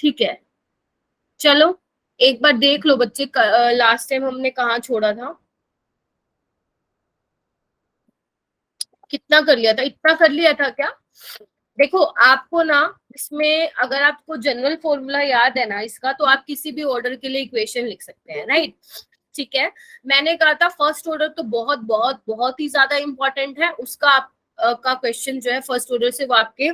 ठीक है, चलो एक बार देख लो बच्चे, लास्ट टाइम हमने कहाँ छोड़ा था, कितना कर लिया था, इतना कर लिया था क्या? देखो आपको ना, इसमें अगर आपको जनरल फॉर्मूला याद है ना इसका, तो आप किसी भी ऑर्डर के लिए इक्वेशन लिख सकते हैं, राइट? ठीक है, मैंने कहा था फर्स्ट ऑर्डर तो बहुत बहुत बहुत ही ज्यादा इंपॉर्टेंट है, उसका आप का क्वेश्चन जो है फर्स्ट ऑर्डर से वो आपके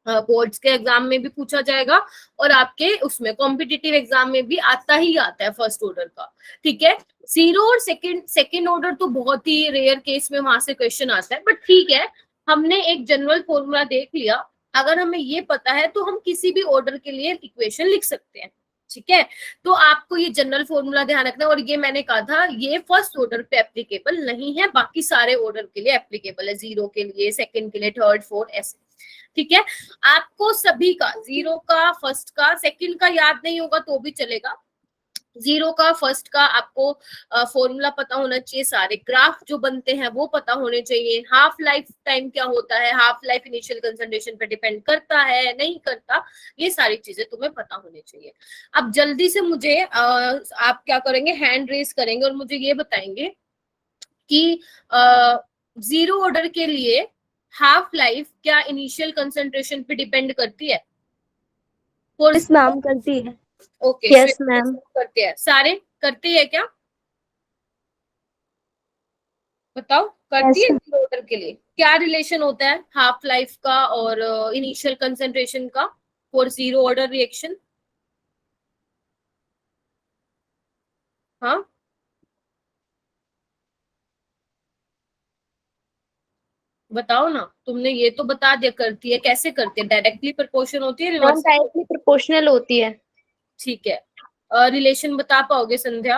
बोर्ड्स के एग्जाम में भी पूछा जाएगा, और आपके उसमें कॉम्पिटिटिव एग्जाम में भी आता ही आता है फर्स्ट ऑर्डर का। ठीक है, जीरो और सेकंड ऑर्डर तो बहुत ही रेयर केस में वहां से क्वेश्चन आता है, बट ठीक है, हमने एक जनरल फॉर्मूला देख लिया, अगर हमें ये पता है तो हम किसी भी ऑर्डर के लिए इक्वेशन लिख सकते हैं। ठीक है, तो आपको ये जनरल फॉर्मूला ध्यान रखना, और ये मैंने कहा था ये फर्स्ट ऑर्डर पे एप्लीकेबल नहीं है, बाकी सारे ऑर्डर के लिए एप्लीकेबल है, जीरो के लिए, सेकंड के लिए, थर्ड, फोर्थ, ऐसे। ठीक है, आपको सभी का, जीरो का, फर्स्ट का, सेकंड का याद नहीं होगा तो भी चलेगा, जीरो का, फर्स्ट का आपको फॉर्मूला पता होना चाहिए, सारे ग्राफ जो बनते हैं वो पता होने चाहिए, हाफ लाइफ टाइम क्या होता है, हाफ लाइफ इनिशियल कंसंट्रेशन पे डिपेंड करता है नहीं करता, ये सारी चीजें तुम्हें पता होनी चाहिए। अब जल्दी से मुझे आप क्या करेंगे, हैंड रेस करेंगे और मुझे ये बताएंगे कि जीरो ऑर्डर के लिए हाफ लाइफ क्या इनिशियल कंसंट्रेशन पे डिपेंड करती है? यस मैम, करती है। ओके, यस मैम, करते हैं, सारे करते हैं क्या? बताओ, करती है यस जीरो ऑर्डर के लिए? क्या रिलेशन होता है हाफ लाइफ का और इनिशियल कंसंट्रेशन का फॉर जीरो ऑर्डर रिएक्शन? हाँ, बताओ ना, तुमने ये तो बता दिया करती है, कैसे करती है, डायरेक्टली प्रोपोर्शन होती है, मैम रिवर्स? डायरेक्टली प्रोपोर्शनल होती है। ठीक है, रिलेशन बता पाओगे संध्या?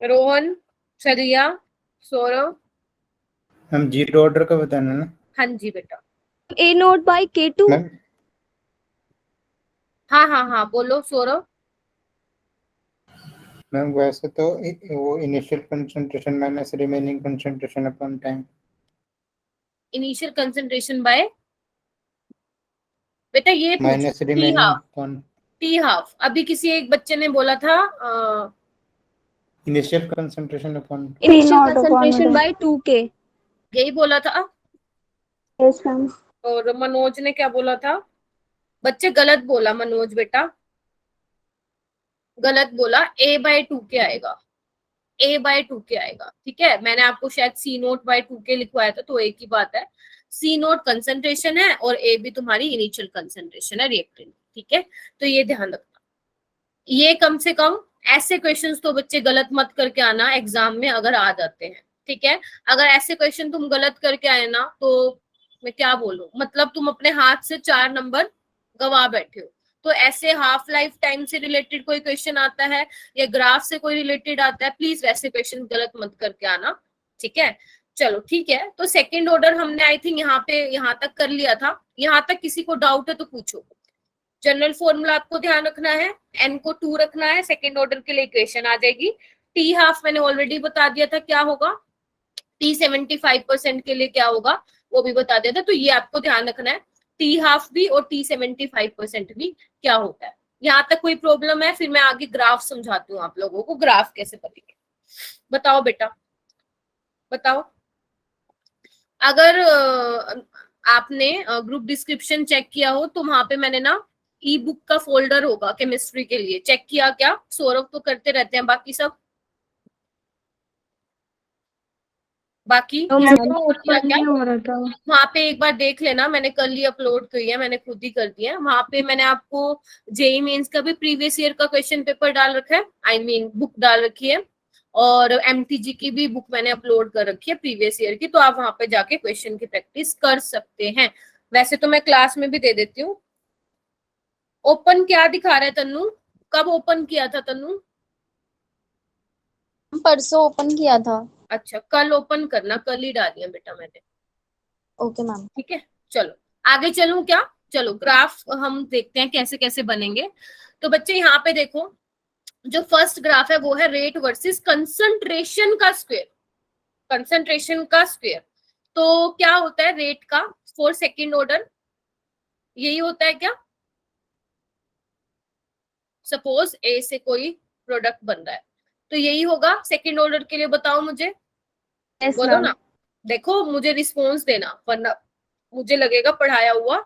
रोहन, सरिया, सौरभ? हम जीरो ऑर्डर का बताना ना। हाँ जी बेटा। ए नोट बाई K2। मैम हाँ हाँ हाँ, बोलो सौरभ। मैम वैसे तो वो initial concentration minus remaining concentration upon time. Initial concentration by, बेटा ये पूछ, minus t remaining half, upon t half अभी किसी एक बच्चे ने बोला था, initial concentration upon initial concentration by 2K। यही बोला था, यस मैम। और मनोज ने क्या बोला था? बच्चे गलत बोला मनोज बेटा, गलत बोला, A/2 के आएगा, A/2 के आएगा। ठीक है, मैंने आपको शायद C0/2 के लिखवाया था, तो एक ही बात है, C0 कंसंट्रेशन है और A भी तुम्हारी इनिशियल कंसंट्रेशन है रिएक्टेंट। ठीक है, तो ये ध्यान रखना, ये कम से कम ऐसे क्वेश्चंस तो बच्चे गलत मत करके आना एग्जाम में अगर आ जाते हैं। ठीक है, अगर ऐसे क्वेश्चन तुम गलत करके आए ना, तो मैं क्या बोलूं, मतलब तुम अपने हाथ से 4 नंबर गवा बैठे हो। तो ऐसे हाफ लाइफ टाइम से रिलेटेड कोई क्वेश्चन आता है या ग्राफ से कोई रिलेटेड आता है, प्लीज वैसे क्वेश्चन गलत मत करके आना। ठीक है, चलो ठीक है, तो सेकेंड ऑर्डर हमने आई थिंक यहाँ तक कर लिया था, यहाँ तक किसी को डाउट है तो पूछो। जनरल फॉर्मूला आपको ध्यान रखना है, एन को 2 रखना है, सेकेंड ऑर्डर के लिए इक्वेशन आ जाएगी। टी हाफ मैंने ऑलरेडी बता दिया था क्या होगा, टी 75% के लिए क्या होगा वो भी बता दिया था, तो ये आपको ध्यान रखना है, टी हाफ भी और टी 75% भी क्या होता है। यहाँ तक कोई प्रॉब्लम है? फिर मैं आगे ग्राफ समझाती हूँ आप लोगों को, ग्राफ कैसे बनेंगे। बताओ बेटा, बताओ। अगर आपने ग्रुप डिस्क्रिप्शन चेक किया हो तो वहां पे मैंने ना ई बुक का फोल्डर होगा केमिस्ट्री के लिए, चेक किया क्या? सौरभ तो करते रहते हैं, बाकी सब, बाकी ओपन नहीं हो रहा था। वहां पे एक बार देख लेना, मैंने कल ही अपलोड की है, मैंने खुद ही कर दिया है, वहां पे मैंने आपको जेई मेंस का भी प्रीवियस ईयर का क्वेश्चन पेपर डाल रखा है, आई मीन बुक डाल रखी है, और एमटीजी की भी बुक मैंने अपलोड कर रखी है प्रीवियस ईयर की, तो आप वहां पे जाके क्वेश्चन की प्रैक्टिस कर सकते हैं। वैसे तो मैं क्लास में भी दे देती हूँ। ओपन क्या दिखा रहा है तन्नू? कब ओपन किया था तन्नू? परसों ओपन किया था। अच्छा, कल ओपन करना, कल ही डाली है बेटा मैंने। Okay ma'am. ठीक है, चलो आगे चलूं क्या? चलो ग्राफ हम देखते हैं कैसे कैसे बनेंगे। तो बच्चे यहाँ पे देखो, जो फर्स्ट ग्राफ है वो है रेट वर्सेस कंसंट्रेशन का स्क्वायर, कंसंट्रेशन का स्क्वायर। तो क्या होता है रेट का फॉर सेकेंड ऑर्डर, यही होता है क्या? सपोज ए से कोई प्रोडक्ट बन रहा है तो यही होगा सेकेंड ऑर्डर के लिए, बताओ मुझे, यस बोलो मैम। ना। देखो मुझे रिस्पॉन्स देना वरना मुझे लगेगा पढ़ाया हुआ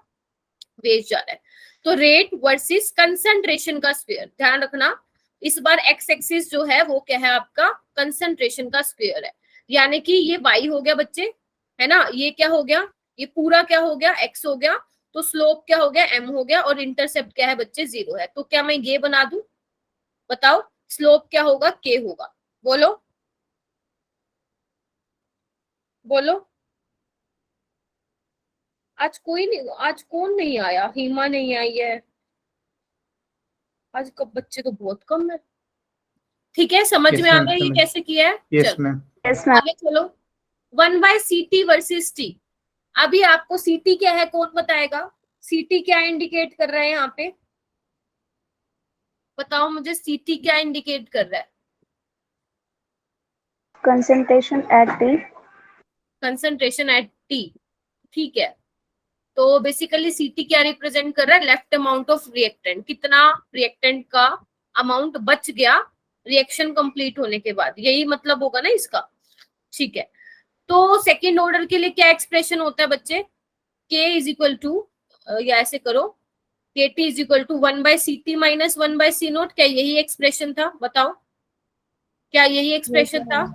वेस्ट जा रहा है। तो रेट वर्सेस कंसंट्रेशन का स्क्वायर, ध्यान रखना इस बार एक्स एक्सिस जो है वो क्या है आपका, कंसंट्रेशन का स्क्वायर है। यानी कि ये वाई हो गया बच्चे, है ना, ये क्या हो गया, ये पूरा क्या हो गया, एक्स हो गया, तो स्लोप क्या हो गया, एम हो गया, और इंटरसेप्ट क्या है बच्चे, 0 है। तो क्या मैं ये बना दूं, बताओ स्लोप क्या होगा, के होगा, बोलो बोलो। आज कोई नहीं, आज कौन नहीं आया, हिमा नहीं आई है आज, कब बच्चे तो बहुत कम है। ठीक है, समझ Yes, में आ ma'am, गया ये समझ। कैसे किया है। Yes, चलो ma'am. Yes ma'am. आगे चलो, 1/ct वर्सेस टी। अभी आपको ct क्या है कौन बताएगा, ct क्या इंडिकेट कर रहा है यहाँ पे, बताओ मुझे ct क्या इंडिकेट कर रहा है। Concentration at T. Concentration at T, ठीक है। तो बेसिकली ct क्या रिप्रेजेंट कर रहा है, लेफ्ट अमाउंट ऑफ रिएक्टेंट, कितना रिएक्टेंट का अमाउंट बच गया रिएक्शन कंप्लीट होने के बाद, यही मतलब होगा ना इसका। ठीक है, तो सेकेंड ऑर्डर के लिए क्या एक्सप्रेशन होता है बच्चे, k इज इक्वल टू, या ऐसे करो kt is equal to 1/ct minus 1/c naught, क्या यही एक्सप्रेशन था, बताओ क्या यही एक्सप्रेशन था।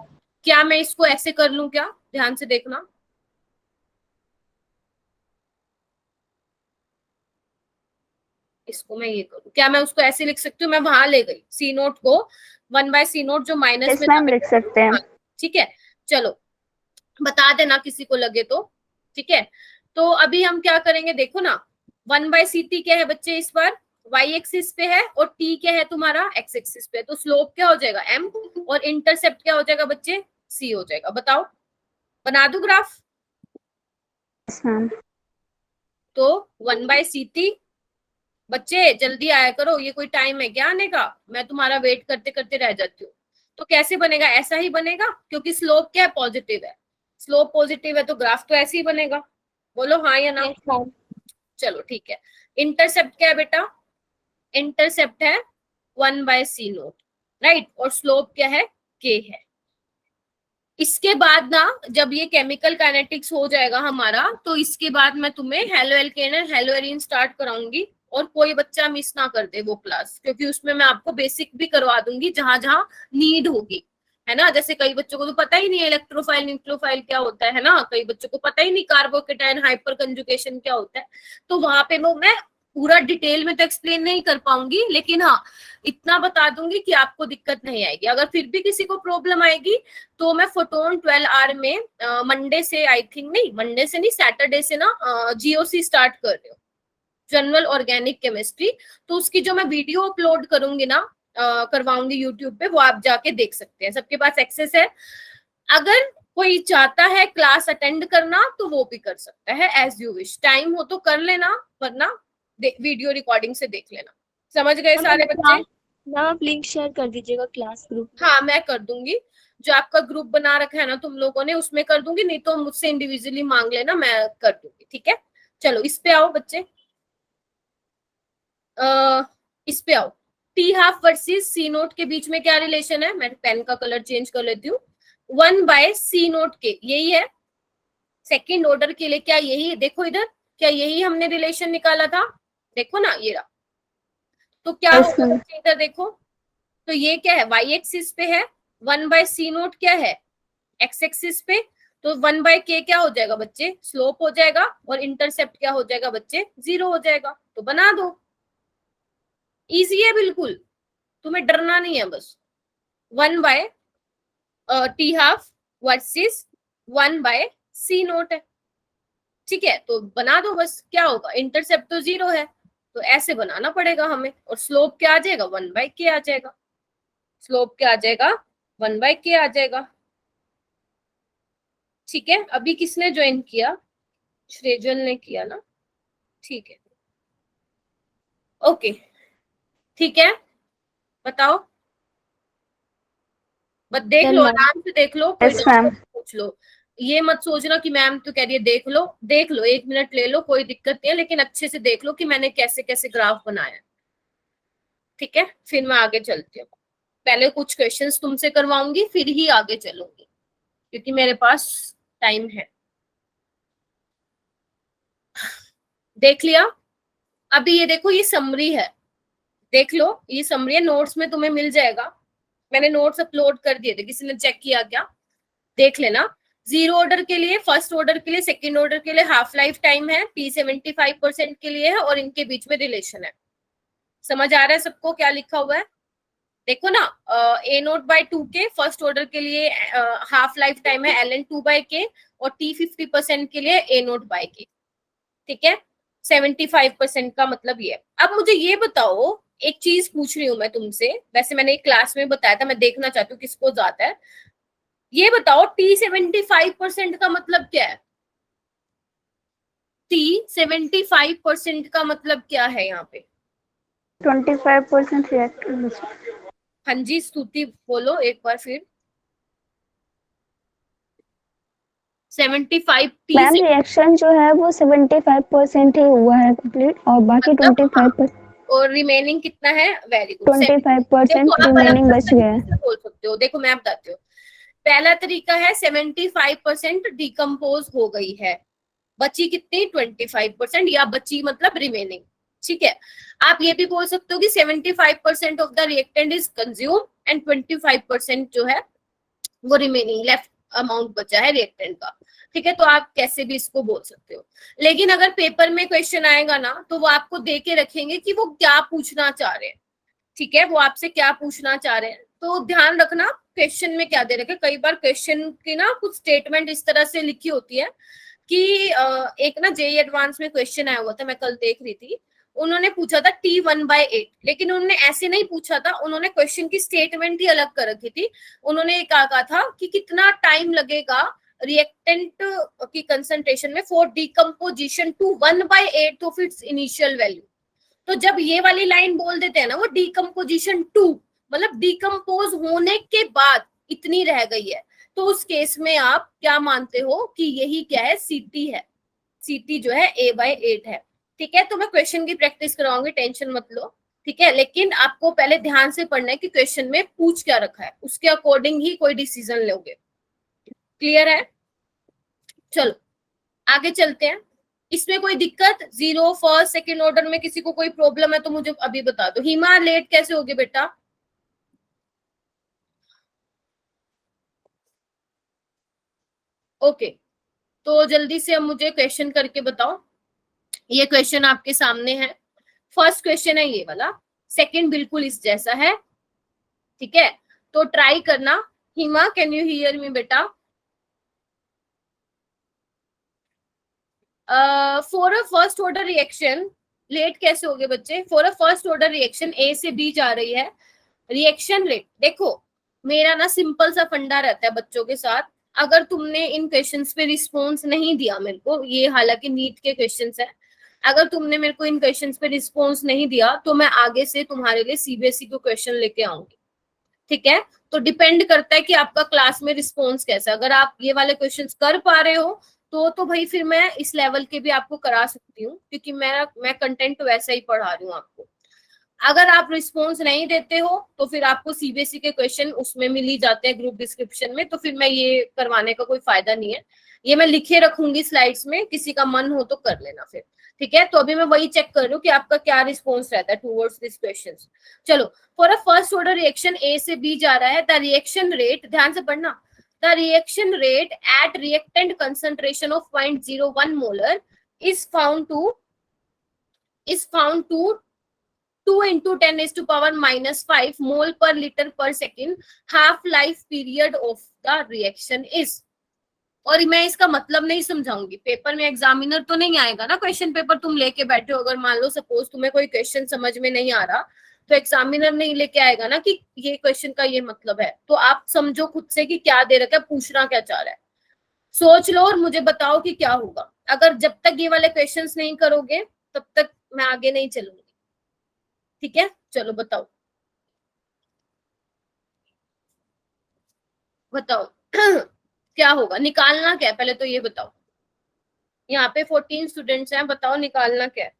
क्या मैं इसको ऐसे कर लूं क्या, ध्यान से देखना, इसको मैं ये करूं क्या, मैं उसको ऐसे लिख सकती हूँ, मैं वहां ले गई सी नोट को 1/c नोट जो माइनस यस में था, मैम लिख सकते हैं। हाँ, ठीक है। चलो बता देना किसी को लगे तो, ठीक है। तो अभी हम क्या करेंगे देखो ना, 1/ct क्या है बच्चे इस बार, वाई एक्सिस पे है, और टी क्या है तुम्हारा, एक्स एक्सिस पे, तो स्लोप क्या हो जाएगा, एम, और इंटरसेप्ट क्या हो जाएगा बच्चे, सी हो जाएगा। बताओ बना दो ग्राफ। Yes ma'am. तो 1/ct, बच्चे जल्दी आया करो, ये कोई टाइम है क्या आने का, मैं तुम्हारा वेट करते करते रह जाती हूँ। तो कैसे बनेगा, ऐसा ही बनेगा, क्योंकि स्लोप क्या है, पॉजिटिव है, स्लोप पॉजिटिव है तो ग्राफ तो ऐसे ही बनेगा, बोलो हाँ या ना। Yes ma'am. चलो ठीक है, इंटरसेप्ट क्या है बेटा, इंटरसेप्ट है 1/c नोट, राइट, और स्लोप क्या है, k है। इसके बाद ना जब ये केमिकल काइनेटिक्स हो जाएगा हमारा, तो इसके बाद मैं तुम्हें हेलो एल्केन और हेलो एरीन स्टार्ट कराऊंगी, और कोई बच्चा मिस ना कर दे वो क्लास, क्योंकि उसमें मैं आपको बेसिक भी करवा दूंगी जहां जहां नीड होगी, है ना। जैसे कई बच्चों को तो पता ही नहीं है इलेक्ट्रोफाइल न्यूक्लियोफाइल क्या होता है ना, कई बच्चों को पता ही नहीं कार्बोकेटाइन हाइपर कंजुगेशन क्या होता है, तो वहां पे वो मैं पूरा डिटेल में तो एक्सप्लेन नहीं कर पाऊंगी, लेकिन हाँ इतना बता दूंगी कि आपको दिक्कत नहीं आएगी। अगर फिर भी किसी को प्रॉब्लम आएगी तो मैं फोटोन 12R में मंडे से, आई थिंक नहीं मंडे से नहीं, सैटरडे से ना जीओसी स्टार्ट कर रही हूँ, जनरल ऑर्गेनिक केमिस्ट्री। तो उसकी जो मैं वीडियो अपलोड करूंगी ना, करवाऊंगी यूट्यूब पे, वो आप जाके देख सकते हैं, सबके पास एक्सेस है। अगर कोई चाहता है क्लास अटेंड करना तो वो भी कर सकता है, एज यू विश, टाइम हो तो कर लेना, वरना वीडियो रिकॉर्डिंग से देख लेना। समझ गए सारे बच्चे। मैम आप लिंक शेयर कर दीजिएगा क्लास ग्रुप। हाँ मैं कर दूंगी, जो आपका ग्रुप बना रखा है ना तुम लोगों ने उसमें कर दूंगी, नहीं तो मुझसे इंडिविजुअली मांग लेना, मैं कर दूंगी, ठीक है। चलो इस पे आओ बच्चे, इस पे आओ, t half versus c naught के बीच में क्या रिलेशन है, मैं पेन का कलर चेंज कर लेती हूँ, 1/c नोट के, यही है सेकेंड ऑर्डर के लिए, क्या यही, देखो इधर, क्या यही हमने रिलेशन निकाला था, देखो ना ये रहा। तो क्या Yes, होगा ma'am. बच्चे इधर देखो, तो ये क्या है, वाई एक्सिस पे है, 1/c नोट क्या है, एक्स एक्सिस पे, तो 1/k क्या हो जाएगा बच्चे, स्लोप हो जाएगा, और इंटरसेप्ट क्या हो जाएगा बच्चे, 0 हो जाएगा। तो बना दो, इजी है बिल्कुल, तुम्हें डरना नहीं है बस। 1/t half versus 1/c note है, ठीक है। तो बना दो बस, क्या होगा, इंटरसेप्ट तो 0 है, तो ऐसे बनाना पड़ेगा हमें, और स्लोप क्या आ जाएगा, 1/k आ जाएगा, स्लोप क्या आ जाएगा, 1/k आ जाएगा। ठीक है, अभी किसने ज्वाइन किया, श्रेजल ने किया ना, ठीक है, ओके, ठीक है, बताओ, बस देख Done, लो ma'am. आराम से देख लो, कोई Yes, डाउट ma'am. पूछ लो। ये मत सोचना कि मैम तो कह रही है देख लो, 1 मिनट ले लो, कोई दिक्कत नहीं है, लेकिन अच्छे से देख लो कि मैंने कैसे कैसे ग्राफ बनाया है। ठीक है, फिर मैं आगे चलती हूँ। पहले कुछ क्वेश्चंस तुमसे करवाऊंगी, फिर ही आगे चलूंगी, क्योंकि मेरे पास टाइम है। देख लिया? अभी ये देखो, ये समरी है, देख लो, ये समरी है, नोट्स में तुम्हें मिल जाएगा। मैंने नोट्स अपलोड कर दिए थे, किसी ने चेक किया क्या? देख लेना। जीरो ऑर्डर के लिए, फर्स्ट ऑर्डर के लिए, सेकंड ऑर्डर के लिए हाफ लाइफ टाइम है, P 75% के लिए है, और इनके बीच में रिलेशन है। समझ आ रहा है सबको क्या लिखा हुआ है? देखो ना, A0/2 के फर्स्ट ऑर्डर के लिए हाफ लाइफ टाइम है ln2/k, और T 50% के लिए A0/k। ठीक है, 75% का मतलब ये। अब मुझे ये बताओ, एक चीज पूछ रही हूँ मैं तुमसे, वैसे मैंने एक क्लास में बताया था, मैं देखना चाहती हूँ किसको ज्यादा है। ये बताओ T 75% का मतलब क्या है? T 75% का मतलब क्या है यहाँ पे? 25% रिएक्शन। हाँ जी, स्तुति बोलो एक बार फिर। 75 T मैम रिएक्शन जो है वो 75% ही हुआ है कंप्लीट, और बाकी मतलब 25% और रिमेनिंग कितना है? वेरी गुड, 25% देखो आप अलग रिमेनिंग अलग बच गया तरीके है। से बोल सकते हो। देखो मैं बताती हूँ। पहला तरीका है 75% डिकम्पोज हो गई है, बची कितनी? 25%, या बची मतलब रिमेनिंग। ठीक है, आप ये भी बोल सकते हो कि 75% of the reactant is consume and 25% जो है वो रिमेनिंग लेफ्ट अमाउंट बचा है रिएक्टेंट का। ठीक है, तो आप कैसे भी इसको बोल सकते हो। लेकिन अगर पेपर में क्वेश्चन आएगा ना, तो वो आपको दे के रखेंगे कि वो क्या पूछना चाह रहे हैं। ठीक है, वो आपसे क्या पूछना चाह रहे हैं, तो ध्यान रखना क्वेश्चन में क्या दे रखे। कई बार क्वेश्चन की ना कुछ स्टेटमेंट इस तरह से लिखी होती है कि एक ना जेई एडवांस में क्वेश्चन आया हुआ था, मैं कल देख रही थी। उन्होंने पूछा था T1/8, लेकिन उन्होंने ऐसे नहीं पूछा था, उन्होंने क्वेश्चन की स्टेटमेंट ही अलग कर रखी थी। उन्होंने कहा था कि कितना टाइम लगेगा रिएक्टेंट की कंसंट्रेशन में for decomposition to 1/8 of its initial value. तो जब ये वाली लाइन बोल देते हैं ना, वो डिकम्पोजिशन टू मतलब डिकम्पोज होने के बाद इतनी रह गई है, तो उस केस में आप क्या मानते हो कि यही क्या है? सीटी है। सीटी जो है A/8 है। ठीक है, तो मैं क्वेश्चन की प्रैक्टिस कराऊंगी, टेंशन मत लो। ठीक है, लेकिन आपको पहले ध्यान से पढ़ना है कि क्वेश्चन में पूछ क्या रखा है, उसके अकॉर्डिंग ही कोई डिसीजन लोगे। क्लियर है? चलो आगे चलते हैं। इसमें कोई दिक्कत? जीरो, फर्स्ट, सेकंड ऑर्डर में किसी को कोई प्रॉब्लम है तो मुझे अभी बता दो। हिमा लेट कैसे होगे बेटा? ओके, तो जल्दी से अब मुझे क्वेश्चन करके बताओ। ये क्वेश्चन आपके सामने है। फर्स्ट क्वेश्चन है ये वाला, सेकंड बिल्कुल इस जैसा है। ठीक है, तो ट्राई करना। Hima can you hear me बेटा? For a first order reaction, let कैसे हो गए बच्चे? For a first order reaction A से बी जा रही है, रिएक्शन रेट। देखो मेरा ना सिंपल सा फंडा रहता है बच्चों के साथ। अगर तुमने इन क्वेश्चंस पे रिस्पॉन्स नहीं दिया मेरे को, ये हालांकि नीट के क्वेश्चंस है, अगर तुमने मेरे को इन क्वेश्चंस पे रिस्पॉन्स नहीं दिया तो मैं आगे से तुम्हारे लिए सीबीएसई को क्वेश्चन लेके आऊंगी। ठीक है, तो डिपेंड करता है कि आपका क्लास में रिस्पॉन्स कैसा। अगर आप ये वाले क्वेश्चंस कर पा रहे हो तो भाई फिर मैं इस लेवल के भी आपको करा सकती हूँ, क्योंकि मैं कंटेंट वैसा ही पढ़ा रही हूँ आपको। अगर आप रिस्पॉन्स नहीं देते हो तो फिर आपको सीबीएसई के क्वेश्चन उसमें मिल ही जाते हैं ग्रुप डिस्क्रिप्शन में, तो फिर मैं ये करवाने का कोई फायदा नहीं है। ये मैं लिखे रखूंगी स्लाइड्स में, किसी का मन हो तो कर लेना फिर। ठीक है, तो अभी मैं वही चेक कर रही हूँ कि आपका क्या रिस्पॉन्स रहता है टूवर्ड्स दिस क्वेश्चन। चलो, for a first order reaction A से बी जा रहा है, द रिएक्शन रेट, ध्यान से पढ़ना, the reaction rate at reactant concentration of 0.01 molar is found to 2 into 10⁻⁻5 mole per liter per second. half life period of the reaction is। और मैं इसका मतलब नहीं समझाऊंगी, पेपर में एग्जामिनर तो नहीं आएगा ना, क्वेश्चन पेपर तुम लेके बैठे हो, अगर मान लो सपोज तुम्हें कोई क्वेश्चन समझ में नहीं आ रहा तो एग्जामिनर नहीं लेके आएगा ना कि ये क्वेश्चन का ये मतलब है। तो आप समझो खुद से कि क्या दे रखा है, पूछना क्या चाह रहा है, सोच लो और मुझे बताओ कि क्या होगा। अगर जब तक ये वाले क्वेश्चंस नहीं करोगे तब तक मैं आगे नहीं चलूंगी। ठीक है, चलो बताओ बताओ क्या होगा, निकालना क्या है पहले तो ये बताओ। यहाँ पे 14 स्टूडेंट्स हैं, बताओ निकालना क्या है,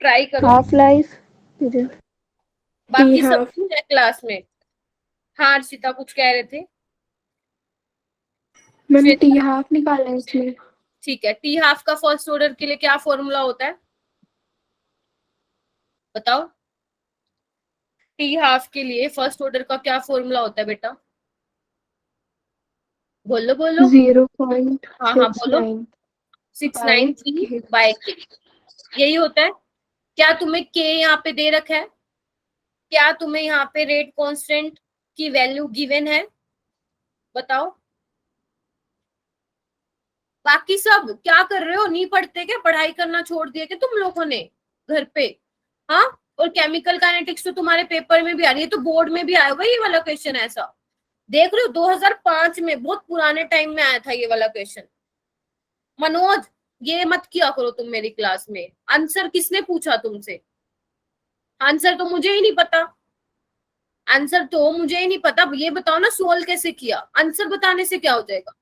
ट्राई करो। हाफ लाइफ बाकी टी सब हाफ कुछ है क्लास में। हाँ अर्षिता कुछ कह रहे थे। मैंने टी श्वेता, हाफ निकाला है इसमें। ठीक है, टी हाफ का फर्स्ट ऑर्डर के लिए क्या फॉर्मूला होता है बताओ। टी हाफ के लिए फर्स्ट ऑर्डर का क्या फॉर्मूला होता है बेटा, बोलो बोलो। हाँ बोलो। 0.69 693 बाय के, यही होता है। क्या तुम्हें के यहाँ पे दे रखा है, क्या तुम्हें यहाँ पे रेट कांस्टेंट की वैल्यू गिवन है, बताओ। बाकी सब क्या कर रहे हो, नहीं पढ़ते क्या, पढ़ाई करना छोड़ दिया क्या तुम लोगों ने घर पे। हाँ, और केमिकल काइनेटिक्स तो तुम्हारे पेपर में भी आ रही है, तो बोर्ड में भी आया होगा ये वाला क्वेश्चन। ऐसा देख रहे हो 2005 में, बहुत पुराने टाइम में आया था ये वाला क्वेश्चन। मनोज ये मत किया करो तुम मेरी क्लास में, आंसर किसने पूछा तुमसे, आंसर तो मुझे ही नहीं पता, आंसर तो मुझे ही नहीं पता। ये बताओ ना सोल्व कैसे किया, आंसर बताने से क्या हो जाएगा।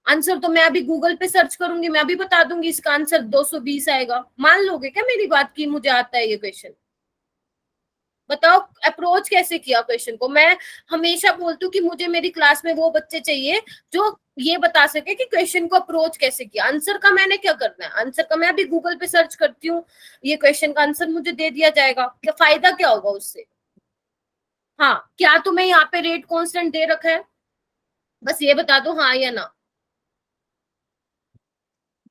आंसर तो मैं अभी गूगल पे सर्च करूंगी, मैं अभी बता दूंगी इसका आंसर 220 आएगा। मान लोगे क्या मेरी बात की मुझे आता है ये क्वेश्चन, बताओ अप्रोच कैसे किया क्वेश्चन को। मैं हमेशा बोलती हूँ कि मुझे मेरी क्लास में वो बच्चे चाहिए जो ये बता सके कि क्वेश्चन को अप्रोच कैसे किया। आंसर का मैंने क्या करना है, आंसर का मैं अभी गूगल पे सर्च करती हूँ, ये क्वेश्चन का आंसर मुझे दे दिया जाएगा, क्या फायदा क्या होगा उससे। हाँ, क्या तुम्हें यहाँ पे रेट कांस्टेंट दे रखा है, बस ये बता दो हाँ या ना।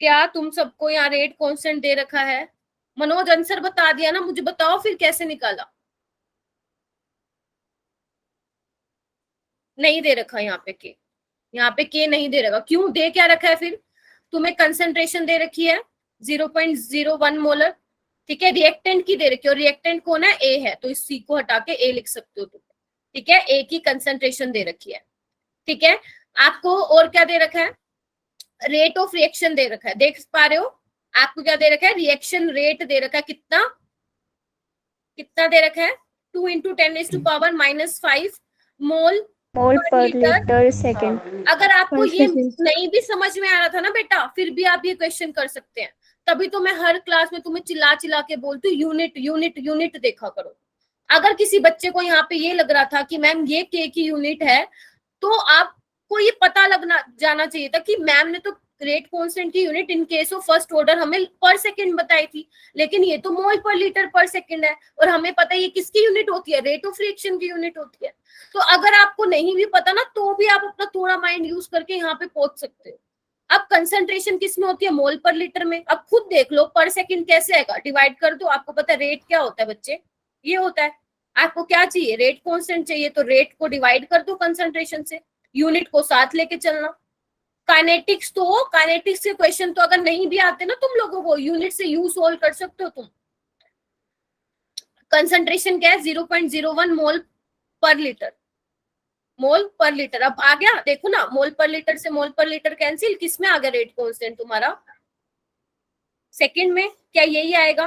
क्या तुम सबको यहाँ रेट कांस्टेंट दे रखा है। मनोज आंसर बता दिया ना, मुझे बताओ फिर कैसे निकाला। नहीं दे रखा यहाँ पे के, यहाँ पे के नहीं दे रखा, क्यों दे क्या रखा है फिर। तुम्हें कंसंट्रेशन दे रखी है 0.01 मोलर, ठीक है, रिएक्टेंट की दे रखी है, और रिएक्टेंट कौन है, ए है, तो इस सी को हटा के ए लिख सकते हो तुम, ठीक है। ए की कंसंट्रेशन दे रखी है, ठीक है। आपको और क्या दे रखा है, रेट ऑफ रिएक्शन दे रखा है, देख पा रहे हो। आपको क्या दे रखा है, रिएक्शन रेट दे रखा है, कितना कितना दे रखा है, 2 × 10⁻⁻5 मोल मोल पर पर लीटर। Litre second. अगर आपको ये नहीं भी समझ में आ रहा था ना बेटा, फिर भी आप ये क्वेश्चन कर सकते हैं। तभी तो मैं हर क्लास में तुम्हें चिल्ला चिल्ला के बोलती हूँ यूनिट यूनिट यूनिट देखा करो। अगर किसी बच्चे को यहाँ पे ये लग रहा था कि मैम ये के की यूनिट है, तो आपको ये पता लगना जाना चाहिए था कि मैम ने तो रेट कांस्टेंट की unit in case of first order हमें पर सेकंड बताई थी, लेकिन ये तो मोल पर लीटर पर सेकंड है, और हमें पता है ये किसकी यूनिट होती है, रेट ऑफ रिएक्शन की यूनिट होती है। तो अगर आपको नहीं भी पता ना, तो भी आप अपना थोड़ा माइंड यूज करके यहाँ पे पहुंच सकते हो। अब कंसंट्रेशन किस में होती है, मोल पर लीटर में। अब खुद देख लो पर सेकंड कैसे आएगा, डिवाइड कर दो, आपको पता है रेट क्या होता है बच्चे, ये होता है। आपको क्या चाहिए, रेट कांस्टेंट चाहिए, तो रेट को डिवाइड कर दो कंसंट्रेशन से, यूनिट को साथ लेके चलना। काइनेटिक्स के क्वेश्चन तो अगर नहीं भी आते ना तुम लोगों को, यूनिट से यू सोल्व कर सकते हो तुम। कंसंट्रेशन क्या है, 0.01 मोल पर लीटर, मोल पर लीटर। अब आ गया, देखो ना, मोल पर लीटर से मोल पर लीटर कैंसिल, किस में आ गया रेट कांस्टेंट तुम्हारा, सेकंड में। क्या यही आएगा,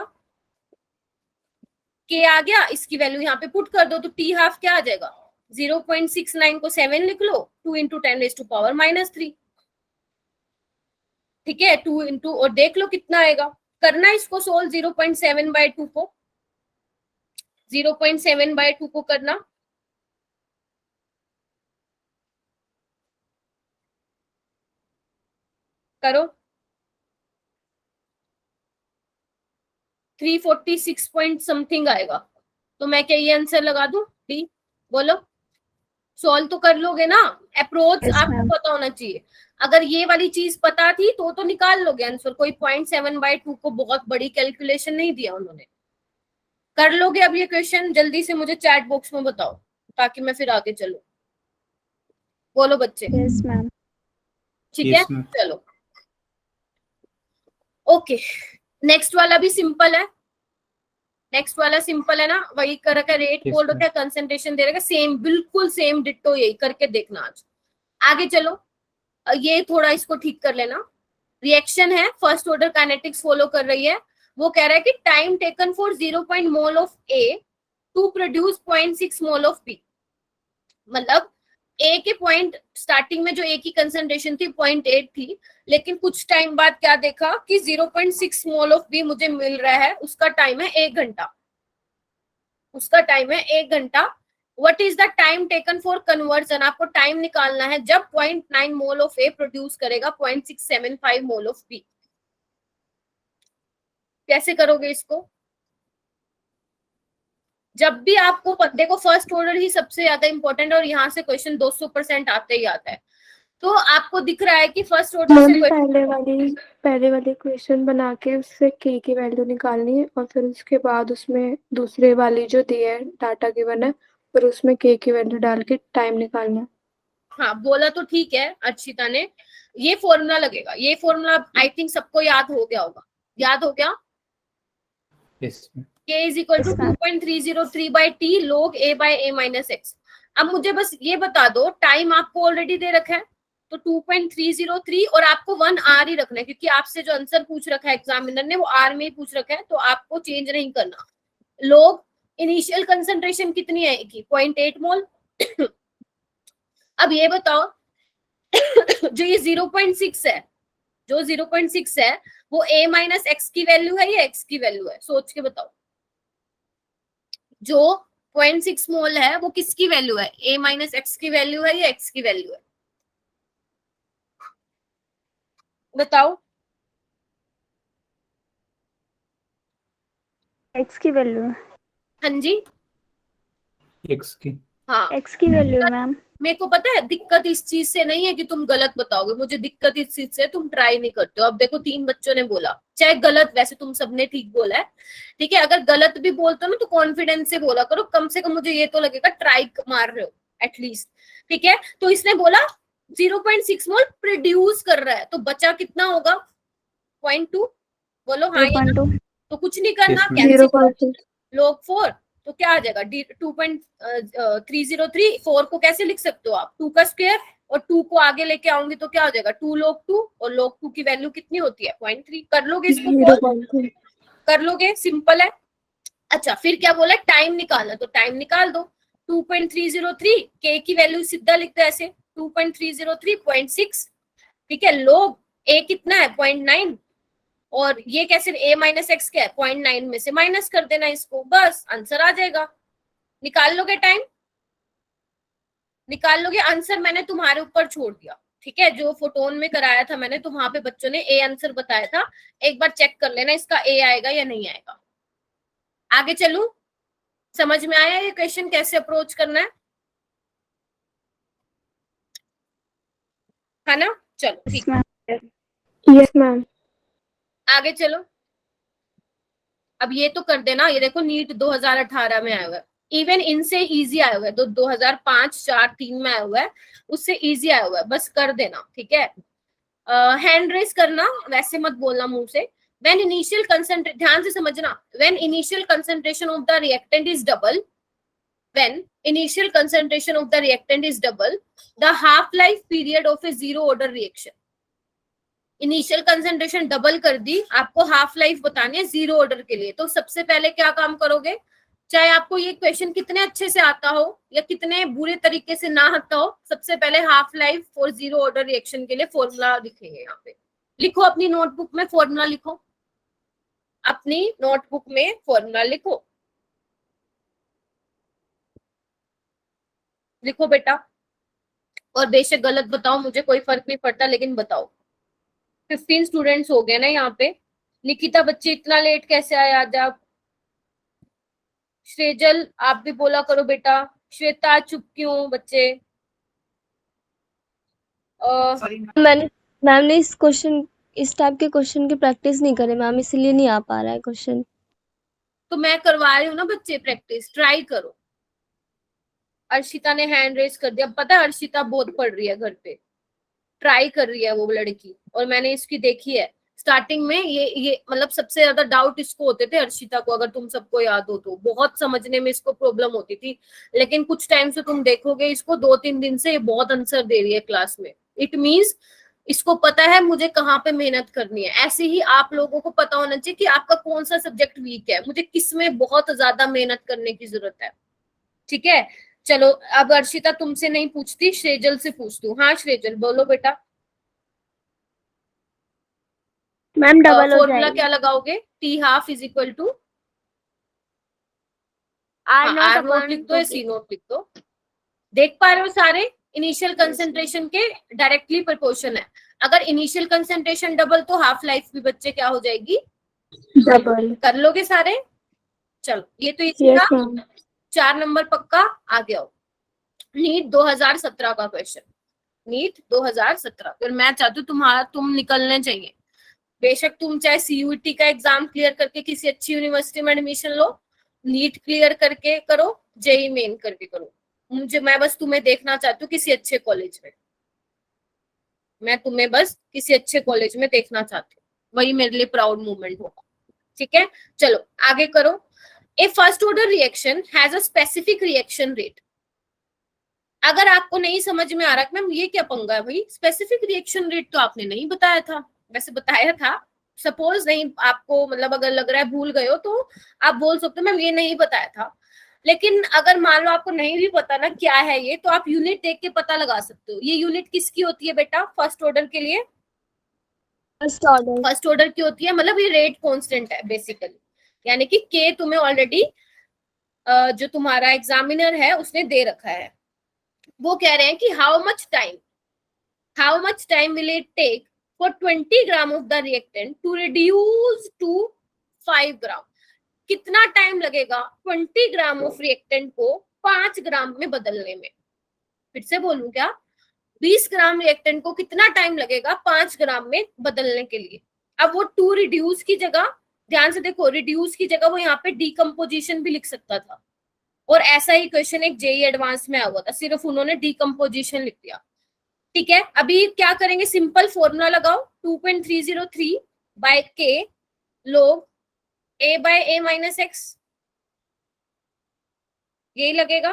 के आ गया, इसकी वैल्यू यहाँ पे पुट कर दो, तो टी हाफ क्या आ जाएगा, 0.69 को 7 लिख लो, 2 × 10⁻⁻3, ठीक है, 2 × और देख लो कितना आएगा। करना इसको सोल्व 0.7/2 को, 0.7/2 को करना, करो। 346 पॉइंट समथिंग आएगा, तो मैं क्या ये आंसर लगा दूं डी, बोलो। सॉल्व तो कर लोगे ना, अप्रोच Yes, आपको ma'am. पता होना चाहिए। अगर ये वाली चीज पता थी तो निकाल लोगे आंसर, कोई 0.7/2 को बहुत बड़ी कैलकुलेशन नहीं दिया उन्होंने। कर लोगे अब ये क्वेश्चन, जल्दी से मुझे चैट बॉक्स में बताओ ताकि मैं फिर आगे चलूं, बोलो बच्चे। Yes, ma'am. ठीक Yes, है, ma'am. चलो ओके। नेक्स्ट वाला भी सिंपल है, नेक्स्ट वाला सिंपल है ना, वही कर रखा है, रेट Yes, बोल ma'am. रखा है, कंसंट्रेशन दे रखा है, सेम बिल्कुल सेम डिट्टो, यही करके देखना आज। आगे चलो, ये थोड़ा इसको ठीक कर लेना। रिएक्शन है, फर्स्ट ऑर्डर काइनेटिक्स फॉलो कर रही है। वो कह रहा है कि time taken for 0. Mole of A to produce 0.6 mole of B, मतलब ए के पॉइंट स्टार्टिंग में जो ए की कंसंट्रेशन थी 0.8 थी, लेकिन कुछ टाइम बाद क्या देखा कि 0.6 मोल ऑफ बी मुझे मिल रहा है, उसका टाइम है 1 घंटा, उसका टाइम है 1 घंटा। What is the time taken for conversion, आपको टाइम निकालना है जब 0.9 मोल ऑफ ए प्रोड्यूस करेगा 0.675 मोल ऑफ बी। कैसे करोगे इसको? जब भी आपको देखो फर्स्ट ऑर्डर ही सबसे ज्यादा इंपॉर्टेंट है और यहाँ से क्वेश्चन 200% आते ही आता है। तो आपको दिख रहा है कि फर्स्ट ऑर्डर से पहले वाली क्वेश्चन बना के उससे के की वैल्यू निकालनी है और फिर उसके बाद उसमें दूसरे वाली जो दी है डाटा गिवन है फिर उसमें के की वैल्यू डाल के टाइम निकालना है। हाँ बोला तो ठीक है अर्शिता ने, ये फॉर्मूला लगेगा, ये फॉर्मूला आई थिंक सबको याद हो गया होगा, याद हो गया? yes, k is equal to 2.303 by t log a by a minus x। अब मुझे बस ये बता दो, टाइम आपको ऑलरेडी दे रखा है तो 2.303 और आपको 1 आर ही रखना है, क्योंकि आपसे जो आंसर पूछ रखा है एग्जामिनर ने वो आर में ही पूछ रखा है, तो आपको चेंज नहीं करना। लोग इनिशियल कंसंट्रेशन कितनी है की 0.8 मोल। अब ये बताओ जो ये 0.6 है, जो 0.6 है वो a माइनस एक्स की वैल्यू है या x की वैल्यू है? सोच के बताओ। जो 0.6 मोल है वो किसकी वैल्यू है? a माइनस एक्स की वैल्यू है या x की वैल्यू है? बताओ। एक्स की वैल्यू है। हाँ जी, x की, हाँ एक्स की वैल्यू है मैम। मेरे को पता है दिक्कत इस चीज से नहीं है कि तुम गलत बताओगे, मुझे दिक्कत इस चीज से तुम ट्राई नहीं करते हो। अब देखो 3 बच्चों ने बोला, चाहे गलत, वैसे तुम सबने ठीक बोला है, ठीक है, अगर गलत भी बोलते हो ना तो कॉन्फिडेंस से बोला करो, कम से कम मुझे ये तो लगेगा ट्राई मार रहे हो एटलीस्ट, ठीक है। तो इसने बोला 0.6 मोल प्रोड्यूस कर रहा है, तो बचा कितना होगा? 0.2। बोलो हाँ या ना? तो कुछ नहीं करना, कैंसिल log 4, तो क्या आ जाएगा? 2.303। 4 को कैसे लिख सकते हो आप? 2 का स्क्वायर, और 2 को आगे लेके आऊंगी तो क्या हो जाएगा? 2 log 2, और log 2 की वैल्यू कितनी होती है? 0.3। कर लोगे इसको? कर लोगे? सिंपल है। अच्छा फिर क्या बोला? टाइम निकालना, तो टाइम निकाल दो। 2.303 के की वैल्यू सीधा लिखते हैं ऐसे, 2.303.6, ठीक है। log a कितना है? 0.9, और ये कैसे a माइनस एक्स क्या है? 0.9 में से माइनस कर देना इसको, बस आंसर आ जाएगा। निकाल लोगे? टाइम निकाल लोगे? आंसर मैंने तुम्हारे ऊपर छोड़ दिया, ठीक है। जो फोटोन में कराया था मैंने, तो वहां पे बच्चों ने ए आंसर बताया था, एक बार चेक कर लेना इसका ए आएगा या नहीं आएगा। आगे चलूं? समझ में आया ये क्वेश्चन कैसे अप्रोच करना है ना? चलो ठीक है, यस मैम। आगे चलो। अब ये तो कर देना, ये देखो नीट 2018 में आया हुआ है, इवन इनसे इजी आया हुआ है, तो 2005, 4, 3 में आया हुआ है, उससे इजी आया हुआ है, बस कर देना, ठीक है। हैंड रेस करना, वैसे मत बोलना मुंह से। व्हेन इनिशियल कंसंट्रेशन, ध्यान से समझना, when initial concentration of the reactant is double, when initial concentration of the reactant is double, the half life period of a zero order reaction। Initial concentration double कर दी, आपको half life बतानी है zero order के लिए, तो सबसे पहले क्या काम करोगे? चाहे आपको ये क्वेश्चन कितने अच्छे से आता हो या कितने बुरे तरीके से ना आता हो, सबसे पहले half life for zero order reaction के लिए फॉर्मूला लिखेंगे। यहाँ पे लिखो, अपनी नोटबुक में फॉर्मूला लिखो, अपनी नोटबुक में फॉर्मूला लिखो, लिखो बेटा। और बेशक गलत बताओ, मुझे कोई फर्क नहीं पड़ता, लेकिन बताओ। 15 स्टूडेंट्स हो गए ना यहाँ पे। निकिता बच्चे इतना लेट कैसे आए आज आप? श्रेजल आप भी बोला करो बेटा। श्वेता चुप क्यों बच्चे? मैम ने इस टाइप के क्वेश्चन की प्रैक्टिस नहीं करे मैम, इसलिए नहीं आ पा रहा है क्वेश्चन। तो मैं करवा रही हूँ ना बच्चे, प्रैक्टिस ट्राई करो। अर्शिता ने हैंड रेस कर दिया, पता है अर्शिता बहुत पढ़ रही है घर पे, ट्राई कर रही है वो लड़की, और मैंने इसकी देखी है स्टार्टिंग में, ये मतलब सबसे ज्यादा डाउट इसको होते थे अर्शिता को, अगर तुम सबको याद हो तो बहुत समझने में इसको प्रॉब्लम होती थी, लेकिन कुछ टाइम से तुम देखोगे इसको 2-3 दिन से ये बहुत आंसर दे रही है क्लास में। इट मींस इसको पता है मुझे कहाँ पे मेहनत करनी है। ऐसे ही आप लोगों को पता होना चाहिए कि आपका कौन सा सब्जेक्ट वीक है, मुझे किस में बहुत ज्यादा मेहनत करने की जरूरत है, ठीक है। चलो अब अर्शिता तुमसे नहीं पूछती, श्रेजल से पूछती हूँ। हाँ श्रेजल बोलो बेटा। मैम डबल हो फॉर्मूला जाएगी। क्या लगाओगे? T half is equal to R naught R naught upon लिख दो या सी नोट लिख दो। देख पा रहे हो सारे? इनिशियल कंसंट्रेशन के डायरेक्टली प्रोपोर्शन है। अगर इनिशियल कंसंट्रेशन डबल तो हाफ लाइफ भी बच्चे क्या हो जाएगी? डबल। कर लोगे सारे? चलो ये तो इसी यस का मैम। 4 नंबर पक्का। आ गया हो नीट 2017 का क्वेश्चन, नीट 2017। फिर मैं चाहती हूँ तुम निकलने चाहिए। बेशक तुम चाहे सीयूईटी का एग्जाम क्लियर करके किसी अच्छी यूनिवर्सिटी में एडमिशन लो, नीट क्लियर करके करो, जेई मेन करके करो, मैं बस तुम्हें देखना चाहती हूँ किसी अच्छे कॉलेज में। मैं तुम्हें बस किसी अच्छे कॉलेज में देखना चाहती हूँ, वही मेरे लिए प्राउड मोमेंट होगा। ठीक है चलो आगे करो। A first order reaction has a specific reaction rate. अगर आपको नहीं समझ में आ रहा मैम ये क्या पंगा है भाई, स्पेसिफिक रिएक्शन रेट तो आपने नहीं बताया था। वैसे बताया था, सपोज नहीं आपको मतलब अगर लग रहा है भूल गए हो तो आप बोल सकते हो मैम ये नहीं बताया था। लेकिन अगर मान लो आपको नहीं भी पता ना क्या है ये, तो आप यूनिट देख के पता लगा सकते हो। ये यूनिट किसकी होती है बेटा? फर्स्ट ऑर्डर के लिए फर्स्ट ऑर्डर। फर्स्ट ऑर्डर की होती है, मतलब ये रेट कांस्टेंट है बेसिकली। यानी कि के तुम्हें ऑलरेडी जो तुम्हारा एग्जामिनर है उसने दे रखा है। वो कह रहे हैं कि how much time will it take for 20 gram of the reactant to reduce to 5 gram. कितना टाइम लगेगा 20 ग्राम ऑफ रिएक्टेंट को 5 ग्राम में बदलने में? फिर से बोलूं क्या? 20 ग्राम रिएक्टेंट को कितना टाइम लगेगा 5 ग्राम में बदलने के लिए? अब वो टू रिड्यूस की जगह, ध्यान से देखो, रिड्यूस की जगह वो यहाँ पे डीकम्पोजिशन भी लिख सकता था। और ऐसा ही क्वेश्चन एक जेई एडवांस में आया हुआ था, सिर्फ उन्होंने डीकम्पोजिशन लिख दिया। ठीक है अभी क्या करेंगे? सिंपल फॉर्मूला लगाओ, 2.303 बाय के log a by a minus X, यही लगेगा।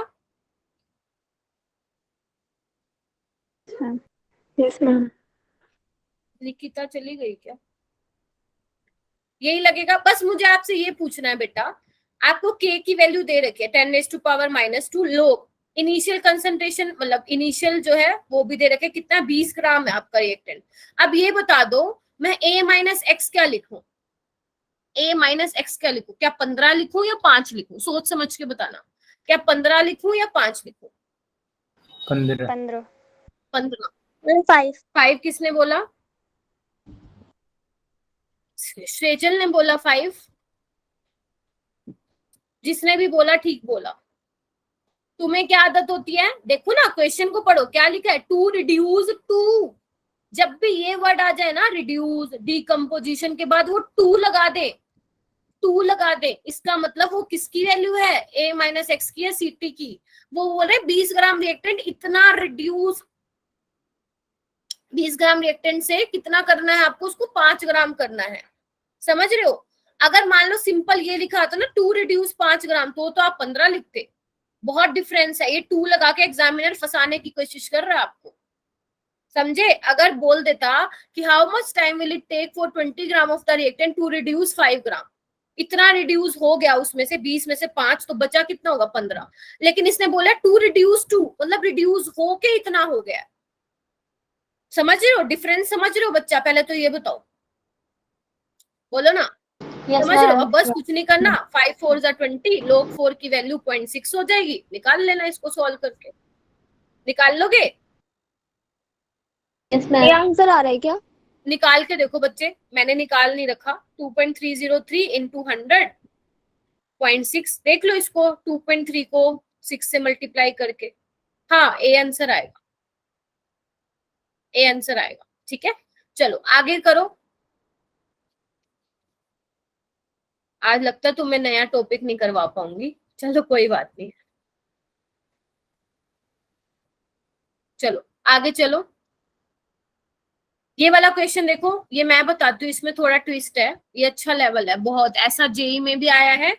Yes ma'am. निकिता चली गई क्या? यही लगेगा। बस मुझे आपसे ये पूछना है बेटा, आपको के की वैल्यू दे रखी है 10⁻⁻², लोग इनिशियल कंसंट्रेशन मतलब इनिशियल जो है वो भी दे रखे, कितना 20 ग्राम है आपका रिएक्टेंट। अब ये बता दो मैं a माइनस एक्स क्या लिखूं? a माइनस एक्स क्या लिखूं? क्या 15 लिखूं या 5 लिखूं? सोच समझ के बताना, क्या 15 लिखूं या 5 लिखूं? 15 15। 5 किसने बोला? श्रेजल ने बोला 5। जिसने भी बोला ठीक बोला। तुम्हें क्या आदत होती है? देखो ना क्वेश्चन को पढ़ो, क्या लिखा है? To reduce to. जब भी ये वर्ड आ जाए ना रिड्यूस डीकम्पोजिशन के बाद वो टू लगा दे, टू लगा दे, इसका मतलब वो किसकी वैल्यू है? a माइनस एक्स की या सीटी की। वो बोल रहे 20 ग्राम रिएक्टेंट इतना रिड्यूस, 20 ग्राम रिएक्टेंट से कितना करना है आपको? उसको 5 ग्राम करना है। समझ रहे हो? अगर मान लो सिंपल ये लिखा था ना 2 रिड्यूस 5 ग्राम, तो आप 15 लिखते। बहुत डिफरेंस है। ये 2 लगा के एग्जामिनर फंसाने की कोशिश कर रहा है आपको, समझे? अगर बोल देता कि how much time will it take for 20 gram of the reactant to reduce 5 gram, इतना रिड्यूस हो गया, उसमें से 20 में से 5, तो बचा कितना होगा? 15। लेकिन इसने बोला 2 रिड्यूस 2, मतलब रिड्यूस होके इतना हो गया। समझ रहे हो डिफरेंस? समझ रहे हो बच्चा? पहले तो ये बताओ, बोलो ना। समझ रहे हो? अब बस कुछ नहीं करना, 5 4 20, log 4 की वैल्यू 0.6 हो जाएगी, निकाल लेना इसको सॉल्व करके। निकाल लोगे? ये आंसर आ रहा है क्या? निकाल के देखो बच्चे, मैंने निकाल नहीं रखा। 2.303 इंटू 100.6, देख लो इसको, 2.3 को 6 से मल्टीप्लाई करके। हाँ ए आंसर आएगा, ए आंसर आएगा। ठीक है चलो आगे करो। आज लगता है तुम्हें नया टॉपिक नहीं करवा पाऊंगी, चलो कोई बात नहीं। चलो आगे चलो। ये वाला क्वेश्चन देखो, ये मैं बताती हूँ, इसमें थोड़ा ट्विस्ट है, ये अच्छा लेवल है बहुत। ऐसा जेई में भी आया है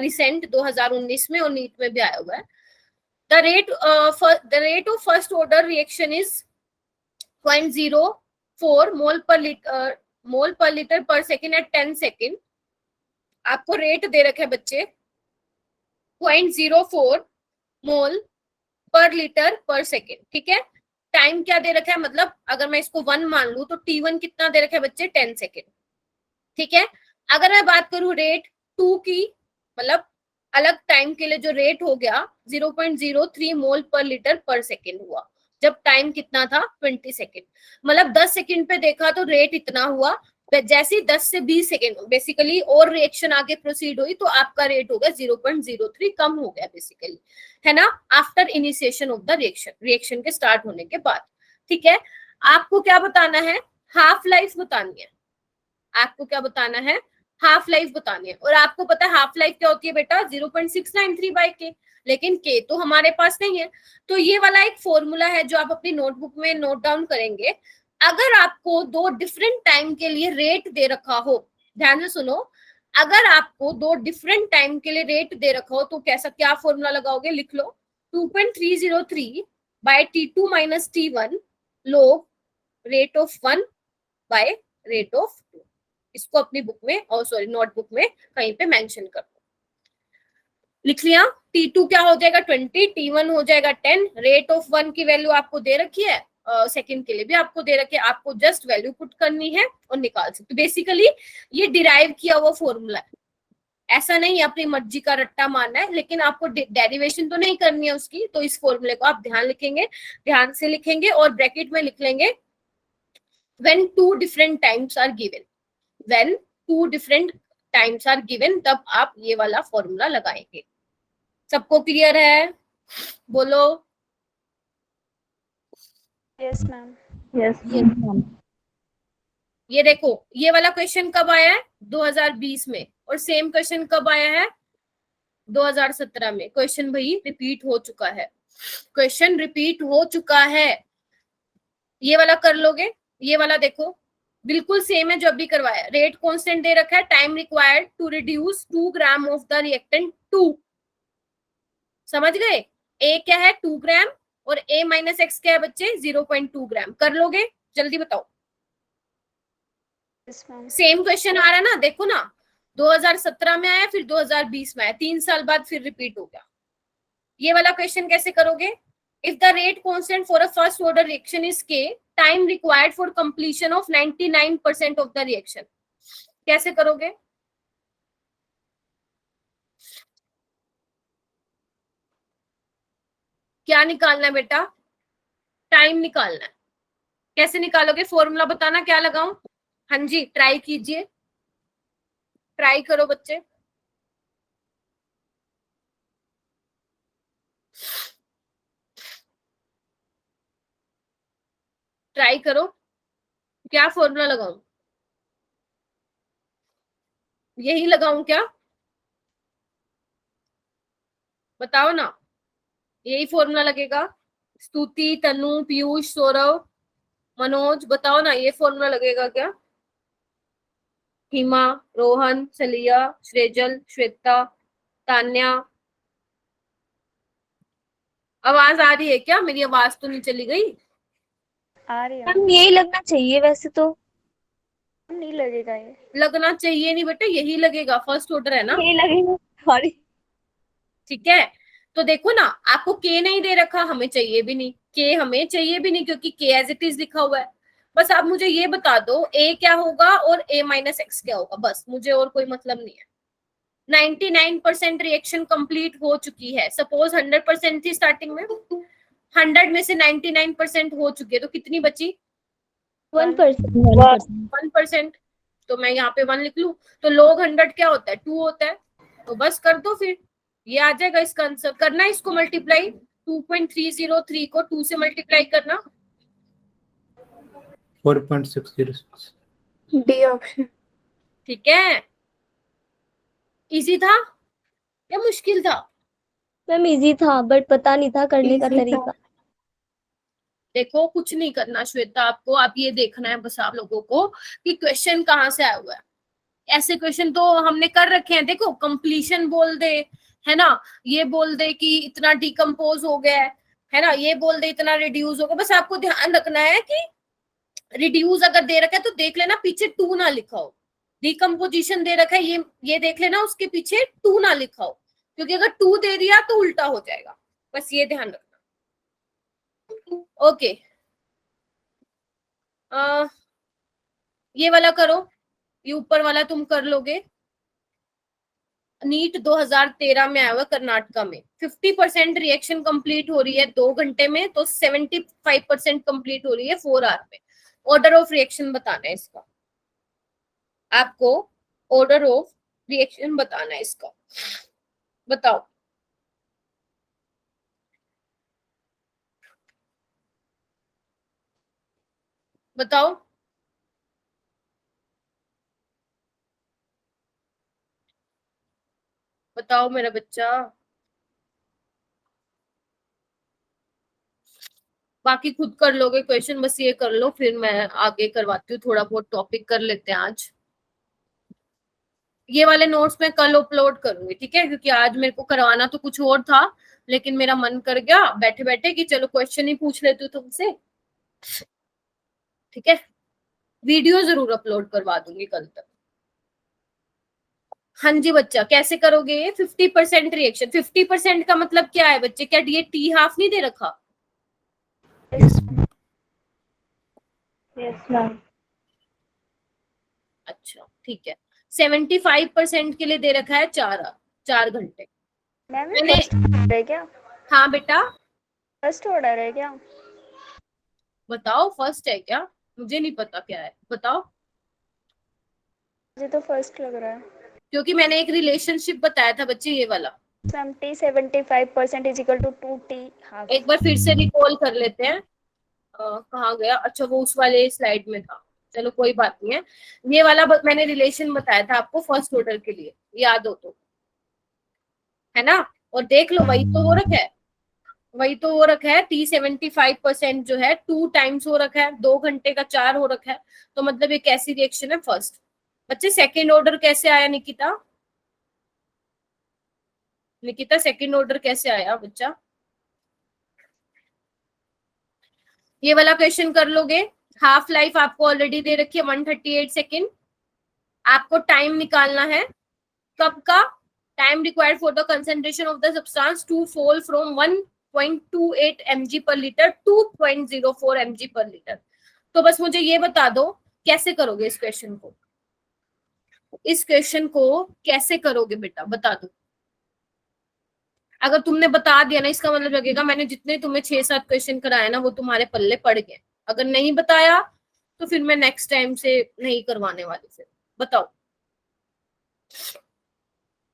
रिसेंट 2019 में, और नीट में भी आया हुआ है। The rate of first order reaction is 0.04 मोल पर लीटर पर सेकेंड एट 10 सेकेंड। आपको रेट दे रखे बच्चे 0.04 मोल पर लीटर पर सेकेंड, ठीक है। टाइम क्या दे रखा है, मतलब अगर मैं इसको 1 मान लू तो T1 कितना दे रखा है बच्चे, 10 सेकेंड, ठीक है। अगर मैं बात करूं रेट 2 की, मतलब अलग टाइम के लिए जो रेट हो गया 0.03 मोल पर लीटर पर सेकेंड हुआ, जब टाइम कितना था 20 सेकेंड, मतलब 10 सेकेंड पे देखा तो रेट इतना हुआ। जैसे ही 10 से 20 सेकेंड बेसिकली और रिएक्शन आगे प्रोसीड हुई तो आपका रेट हो गया 0.03 कम हो गया बेसिकली, है ना, after initiation of the reaction, reaction के स्टार्ट होने के बाद, ठीक है। आपको क्या बताना है, हाफ लाइफ बतानी है, आपको क्या बताना है, हाफ लाइफ बतानी है। और आपको पता है हाफ लाइफ क्या होती है बेटा, 0.693/k, लेकिन k तो हमारे पास नहीं है। तो ये वाला एक फॉर्मूला है जो आप अपनी नोटबुक में नोट डाउन करेंगे। अगर आपको दो डिफरेंट टाइम के लिए रेट दे रखा हो, ध्यान से सुनो, अगर आपको दो डिफरेंट टाइम के लिए रेट दे रखा हो तो कैसा क्या फॉर्मूला लगाओगे, लिख लो 2.303 by T2 minus T1 log rate of 1 by rate of 2। इसको अपनी बुक में और सॉरी नोटबुक में कहीं पे मेंशन कर दो। लिख लिया, T2 क्या हो जाएगा 20, T1 हो जाएगा 10, रेट ऑफ 1 की वैल्यू आपको दे रखी है, सेकंड के लिए भी आपको दे रखी है, आपको जस्ट वैल्यू पुट करनी है और निकाल सकते। बेसिकली ये डिराइव किया हुआ फॉर्मूला है, ऐसा नहीं अपनी मर्जी का रट्टा मारना है, लेकिन आपको डेरिवेशन तो नहीं करनी है उसकी, तो इस फॉर्मूले को आप ध्यान से लिखेंगे और ब्रैकेट में लिख लेंगे when two different times are given, when two different times are given, तब आप ये वाला फॉर्मूला लगाएंगे। सबको क्लियर है, बोलो। Yes ma'am. Yes ma'am. ये देखो ये वाला क्वेश्चन कब आया है 2020 में, और सेम क्वेश्चन कब आया है 2017 में। क्वेश्चन भाई रिपीट हो चुका है, क्वेश्चन रिपीट हो चुका है। ये वाला कर लोगे, ये वाला देखो बिल्कुल सेम है जो अभी करवाया। रेट कांस्टेंट दे रखा है, time required to reduce 2 gram of the reactant 2, समझ गए। ए क्या है 2 ग्राम और ए माइनस एक्स क्या है बच्चे 0.2 ग्राम। कर लोगे, जल्दी बताओ। Yes ma'am. सेम क्वेश्चन आ रहा है ना, देखो ना 2017 में आया, फिर 2020 में आया, 3 साल बाद फिर रिपीट हो गया। ये वाला क्वेश्चन कैसे करोगे, if the rate constant for a first order reaction is k, time required for completion of 99% of the reaction, कैसे करोगे। क्या निकालना है बेटा, टाइम निकालना है। कैसे निकालोगे, फॉर्मूला बताना क्या लगाऊं। हाँ जी ट्राई कीजिए, ट्राई करो बच्चे। ट्राई करो, क्या फॉर्मूला लगाऊं, यही लगाऊं क्या, बताओ ना। यही फॉर्मूला लगेगा। स्तुति, तनु, पीयूष, सौरव, मनोज, बताओ ना ये फॉर्मूला लगेगा क्या। हिमा, रोहन, सलिया, श्रेजल, श्वेता, तान्या, आवाज आ रही है क्या, मेरी आवाज तो नहीं चली गई। आ रही है मैम यही लगना चाहिए वैसे तो। नहीं लगेगा ये। लगना चाहिए नहीं बेटा, यही लगेगा, फर्स्ट ऑर्डर है ना। यही लगेगा, सॉरी। ठीक है, तो देखो ना आपको के नहीं दे रखा, हमें चाहिए भी नहीं, के हमें चाहिए भी नहीं क्योंकि के एज इट इज लिखा हुआ है। बस आप मुझे ये बता दो ए क्या होगा और ए माइनस एक्स क्या होगा, बस मुझे और कोई मतलब नहीं है। 99% रिएक्शन कंप्लीट हो चुकी है। सपोज 100% थी स्टार्टिंग में, 100 में से 99% हो चुकी है, तो कितनी बची 1%। 1%। तो मैं यहाँ पे 1 लिख लूं, तो log 100 क्या होता है 2 होता है, तो बस कर दो, फिर ये आ जाएगा इसका आंसर। करना है इसको मल्टीप्लाई, 2.303 को 2 से मल्टीप्लाई करना, 4.606। D option. ठीक है। इजी था या मुश्किल था। मैम इजी था बट पता नहीं था करने का Easy था। तरीका। देखो कुछ नहीं करना श्वेता आपको, आप ये देखना है बस आप लोगों को कि क्वेश्चन कहाँ से आया हुआ है। ऐसे क्वेश्चन तो हमने कर रखे हैं, देखो कंप्लीशन बोल दे, है ना, ये बोल दे कि इतना डिकम्पोज हो गया है ना, ये बोल दे इतना रिड्यूस हो गया। बस आपको ध्यान रखना है कि रिड्यूस अगर दे रखा है तो देख लेना पीछे 2 ना लिखा हो, डिकम्पोजिशन दे रखा है ये देख लेना उसके पीछे 2 ना लिखा हो, क्योंकि अगर 2 दे दिया तो उल्टा हो जाएगा। बस ये ध्यान रखना, ओके, ये वाला करो, ये ऊपर वाला तुम कर लोगे। नीट 2013 में आया हुआ कर्नाटका में, 50% रिएक्शन कंप्लीट हो रही है 2 घंटे में, तो 75% कंप्लीट हो रही है 4 आवर में। ऑर्डर ऑफ रिएक्शन बताना है इसका, आपको ऑर्डर ऑफ रिएक्शन बताना है इसका, बताओ। बताओ बताओ मेरा बच्चा। बाकी खुद कर लोगे क्वेश्चन, बस ये कर लो, फिर मैं आगे करवाती हूँ। थोड़ा बहुत टॉपिक कर लेते हैं आज। ये वाले नोट्स मैं कल अपलोड करूंगी, ठीक है, क्योंकि आज मेरे को करवाना तो कुछ और था, लेकिन मेरा मन कर गया बैठे बैठे कि चलो क्वेश्चन ही पूछ लेती हूँ तुमसे, ठीक है। वीडियो जरूर अपलोड करवा दूंगी कल तक। हाँ जी बच्चा, कैसे करोगे ये 50% रिएक्शन? 50% का मतलब क्या है बच्चे? क्या ये टी हाफ नहीं दे रखा? Yes ma'am. अच्छा ठीक है। 75% के लिए दे रखा है 4 घंटे। मैम मैंने, फर्स्ट ऑर्डर है क्या? हाँ बेटा फर्स्ट ऑर्डर है क्या? बताओ, फर्स्ट है क्या? मुझे नहीं पता क्या है, बताओ। मुझे तो फर्स्ट लग रहा है। क्योंकि मैंने एक रिलेशनशिप बताया था बच्चे, ये वाला। Ma'am t 75% is equal to 2t half. एक बार फिर से रिकॉल कर लेते हैं। कहाँ गया? अच्छा वो उस वाले स्लाइड में था, चलो कोई बात नहीं है। ये वाला मैंने रिलेशन बताया था आपको फर्स्ट ऑर्डर के लिए, याद हो तो, है ना? और देख लो वही तो हो रखा है, वही तो हो रखा है। टी 75% जो है 2 टाइम्स हो रखा है, 2 घंटे का 4 हो रखा है, तो मतलब ये कैसी रिएक्शन है? फर्स्ट। बच्चे सेकेंड ऑर्डर कैसे आया निकिता? निकिता सेकेंड ऑर्डर कैसे आया बच्चा? ये वाला क्वेश्चन कर लोगे। हाफ लाइफ आपको ऑलरेडी दे रखी है 138 सेकेंड। आपको टाइम निकालना है, कब का? Time required for the concentration of the substance to fall from 1.28 mg per litre to 0.04 mg per litre. तो बस मुझे ये बता दो कैसे करोगे इस क्वेश्चन को, इस क्वेश्चन को कैसे करोगे बेटा, बता दो। अगर तुमने बता दिया ना, इसका मतलब लगेगा मैंने जितने तुम्हें 6-7 क्वेश्चन कराए ना वो तुम्हारे पल्ले पड़ गए। अगर नहीं बताया तो फिर मैं नेक्स्ट टाइम से नहीं करवाने वाली। फिर बताओ।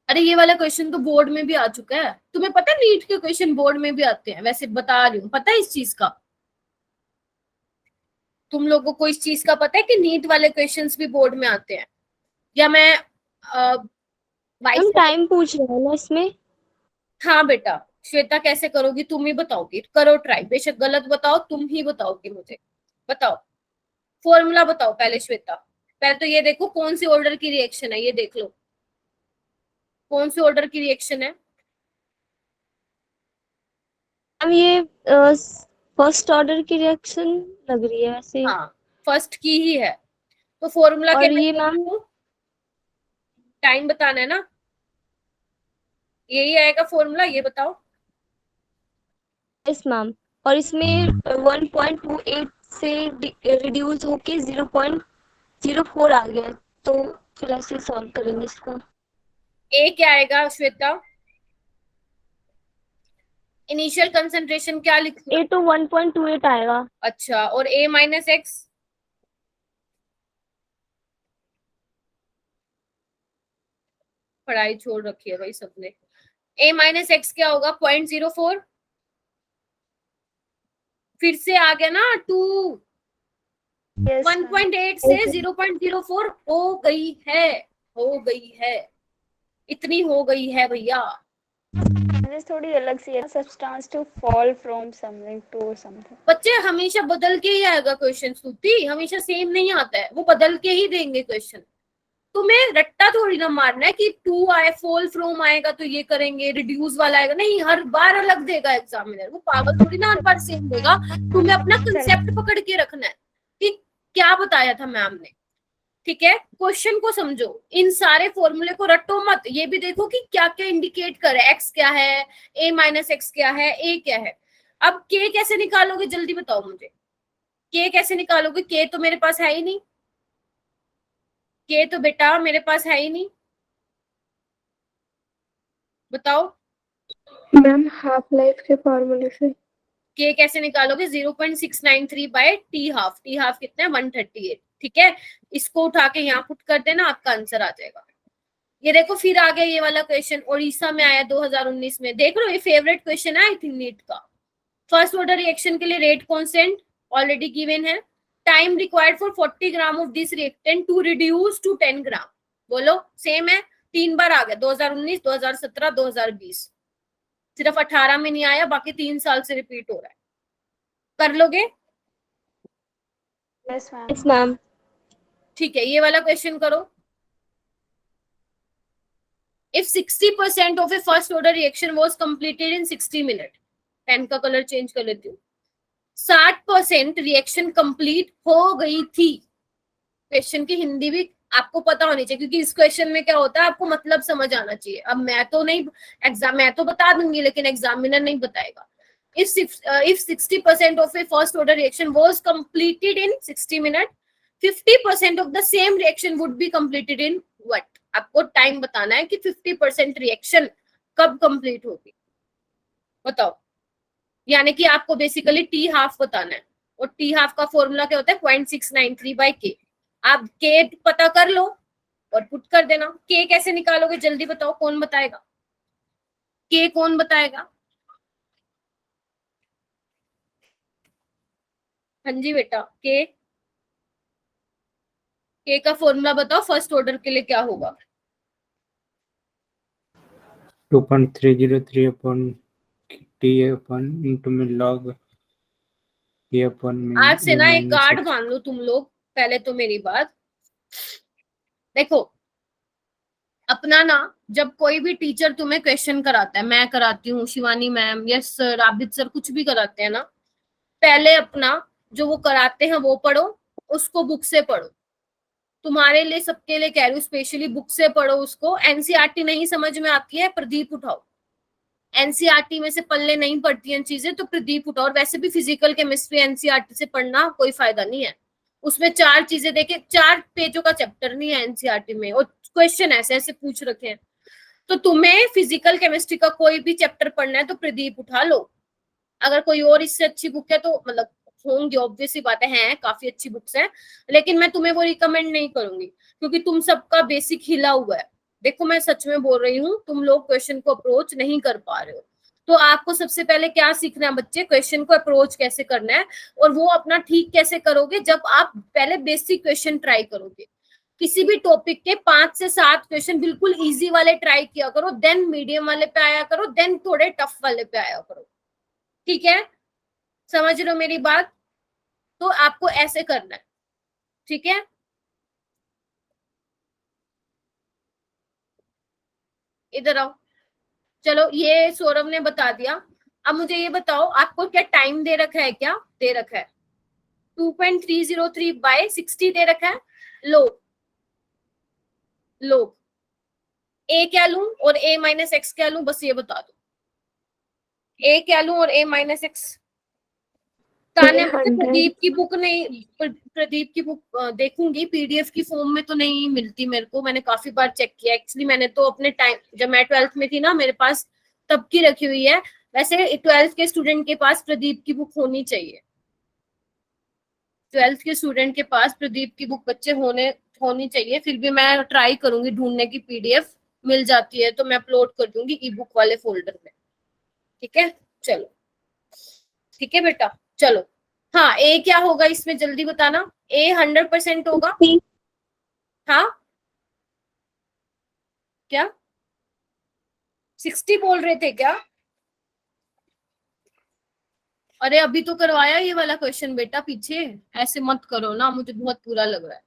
अरे ये वाला क्वेश्चन तो बोर्ड में भी आ चुका है, तुम्हें पता है नीट के क्वेश्चन बोर्ड में भी आते हैं, वैसे बता रही हूँ, पता है इस चीज का? तुम लोगों को इस चीज का पता है कि नीट वाले क्वेश्चंस भी बोर्ड में आते हैं? या मैं हम टाइम पूछ रहे हैं ना इसमें? हाँ बेटा, श्वेता कैसे करोगी तुम ही बताओगी, करो ट्राई, बेशक गलत बताओ, तुम ही बताओगी मुझे। बताओ फॉर्मूला बताओ पहले श्वेता। पहले तो ये देखो कौन सी ऑर्डर की रिएक्शन है, ये देख लो कौन सी ऑर्डर की रिएक्शन है। हम ये फर्स्ट ऑर्डर की रिएक्शन लग रही है वैसे। हाँ फर्स्ट की ही है, तो फॉर्मूला और क्या ये है? मैम टाइम बताना है ना, यही आएगा फॉर्मूला, ये बताओ। Yes ma'am. और इसमें 1.28 से रिड्यूस होके 0.04 आ गया, तो फिर ऐसे सॉल्व करेंगे इसको। ए क्या आएगा श्वेता? इनिशियल कंसंट्रेशन क्या लिखना? ए तो 1.28 आएगा। अच्छा, और ए माइनस एक्स? पढ़ाई छोड़ रखी है भाई सबने। ए माइनस एक्स क्या होगा? 0.04। फिर से आ गया ना 2। यस 1.8 से 0.04 हो गई है, हो गई है, इतनी हो गई है भैया। थोड़ी अलग सी है, substance to fall from something to something. बच्चे हमेशा बदल के ही आएगा क्वेश्चन, सूती हमेशा सेम नहीं आता है, वो बदल के ही देंगे क्वेश्चन। तुम्हें रट्टा थोड़ी ना मारना है कि 2 आए, फॉल फ्रॉम आएगा तो ये करेंगे, रिड्यूस वाला आएगा, नहीं, हर बार अलग देगा एग्जामिनर, वो पागल थोड़ी ना हर बार सेम देगा। तुम्हें अपना कंसेप्ट पकड़ के रखना है कि क्या बताया था मैम ने, ठीक है? क्वेश्चन को समझो, इन सारे फॉर्मूले को रटो मत, ये भी देखो कि क्या क्या इंडिकेट करे, एक्स क्या है, ए माइनस एक्स क्या है, ए क्या है। अब के कैसे निकालोगे जल्दी बताओ मुझे, के कैसे निकालोगे? के तो मेरे पास है ही नहीं, के तो बेटा मेरे पास है ही नहीं, बताओ मैम हाफ लाइफ के फॉर्मूले से। के कैसे निकालोगे? 0.693 by t half, t half कितना है? 138, ठीक है। इसको उठा के यहाँ पुट कर देना, आपका आंसर आ जाएगा। ये देखो फिर आ गया ये वाला क्वेश्चन, उड़ीसा में आया 2019 में, देख लो ये फेवरेट क्वेश्चन है आई थिंक नीट का। फर्स्ट ऑर्डर रिएक्शन के लिए रेट कांस्टेंट ऑलरेडी गिवन है, time required for 40 gram of this reactant to reduce to 10 gram, बोलो सेम है, 3 बार आ गया, 2019, 2017, 2020, सिर्फ 18 में नहीं आया, बाकी 3 साल से रिपीट हो रहा है। कर लोगे? Yes ma'am. Yes ma'am. ठीक है, ये वाला क्वेश्चन करो। If 60% of a first order reaction was completed in 60 minutes, pen का कलर चेंज कर लेती हूँ, 60% रिएक्शन कंप्लीट हो गई थी। क्वेश्चन की हिंदी भी आपको पता होनी चाहिए, क्योंकि इस क्वेश्चन में क्या होता है आपको मतलब समझ आना चाहिए। अब मैं तो नहीं एग्जाम, मैं तो बता दूंगी लेकिन एग्जामिनर नहीं बताएगा। If 60% of a first order reaction was completed in 60 minutes, 50% of the same reaction would be completed in what? आपको टाइम बताना है कि 50% रिएक्शन कब कंप्लीट होगी, बताओ। यानी कि आपको बेसिकली टी हाफ बताना है, और टी हाफ का फॉर्मूला क्या होता है? 0.693 बाय के। आप के पता कर लो और पुट कर देना। के कैसे निकालोगे जल्दी बताओ, कौन बताएगा? के कौन बताएगा? हाँ जी बेटा, के का फॉर्मूला बताओ फर्स्ट ऑर्डर के लिए क्या होगा? 2.303 upon t upon into में log k upon में आज से ना एक minus कार्ड x। मान लो तुम लोग। पहले तो मेरी बात देखो, अपना ना जब कोई भी टीचर तुम्हें क्वेश्चन कराता है, मैं कराती हूँ, Shivani ma'am, yes sir, Abid sir, कुछ भी कराते हैं ना, पहले अपना जो वो कराते हैं वो पढ़ो, उसको बुक से पढ़ो। तुम्हारे लिए, सबके लिए कह रही हूँ, स्पेशली बुक से पढ़ो उसको। एनसीईआरटी नहीं समझ में आती है, प्रदीप उठाओ। एनसीईआरटी में से पल्ले नहीं पड़ती हैं चीजें तो प्रदीप उठाओ। और वैसे भी फिजिकल केमिस्ट्री एनसीईआरटी से पढ़ना कोई फायदा नहीं है, उसमें 4 चीजें देखे, 4 पेजों का चैप्टर नहीं है एनसीईआरटी में, और क्वेश्चन ऐसे ऐसे पूछ रखे हैं। तो तुम्हें फिजिकल केमिस्ट्री का कोई भी चैप्टर पढ़ना है तो प्रदीप उठा लो। अगर कोई और इससे अच्छी बुक है तो मतलब होंगी, ऑब्वियसली बातें हैं, काफी अच्छी बुक्स हैं, लेकिन मैं तुम्हें वो रिकमेंड नहीं करूंगी क्योंकि तुम सबका बेसिक हिला हुआ है। देखो मैं सच में बोल रही हूँ, तुम लोग क्वेश्चन को अप्रोच नहीं कर पा रहे हो। तो आपको सबसे पहले क्या सीखना है बच्चे? क्वेश्चन को अप्रोच कैसे करना है, और वो अपना ठीक कैसे करोगे? जब आप पहले बेसिक क्वेश्चन ट्राई करोगे, किसी भी टॉपिक के 5 से 7 क्वेश्चन बिल्कुल इजी वाले ट्राई किया करो, देन मीडियम वाले पे आया करो, देन थोड़े टफ वाले पे आया करो, ठीक है? समझ रहे हो मेरी बात? तो आपको ऐसे करना है, ठीक है? इधर आओ। चलो ये सौरभ ने बता दिया। अब मुझे ये बताओ, आपको क्या टाइम दे रखा है? क्या दे रखा है? 2.303 बाय 60 दे रखा है। लो लो, ए क्या लूं और ए माइनस एक्स क्या लूं, बस ये बता दो। ए क्या लूं और ए माइनस एक्स? तान्या, प्रदीप की बुक नहीं, प्रदीप की बुक देखूंगी, पीडीएफ की फॉर्म में तो नहीं मिलती मेरे को, मैंने काफी बार चेक किया। एक्चुअली मैंने तो अपने टाइम, जब मैं 12th में थी ना, मेरे पास तब की रखी हुई है। वैसे 12th के स्टूडेंट के पास प्रदीप की बुक होनी चाहिए, 12th के स्टूडेंट के पास प्रदीप की बुक बच्चे होनी चाहिए। फिर भी मैं ट्राई करूंगी ढूंढने की, पीडीएफ मिल जाती है तो मैं अपलोड कर दूंगी ई बुक वाले फोल्डर में, ठीक है? चलो ठीक है बेटा, चलो। हाँ, ए क्या होगा इसमें जल्दी बताना। ए 100% होगा। हाँ क्या 60 बोल रहे थे क्या? अरे अभी तो करवाया ये वाला क्वेश्चन बेटा पीछे, ऐसे मत करो ना, मुझे बहुत बुरा लग रहा है।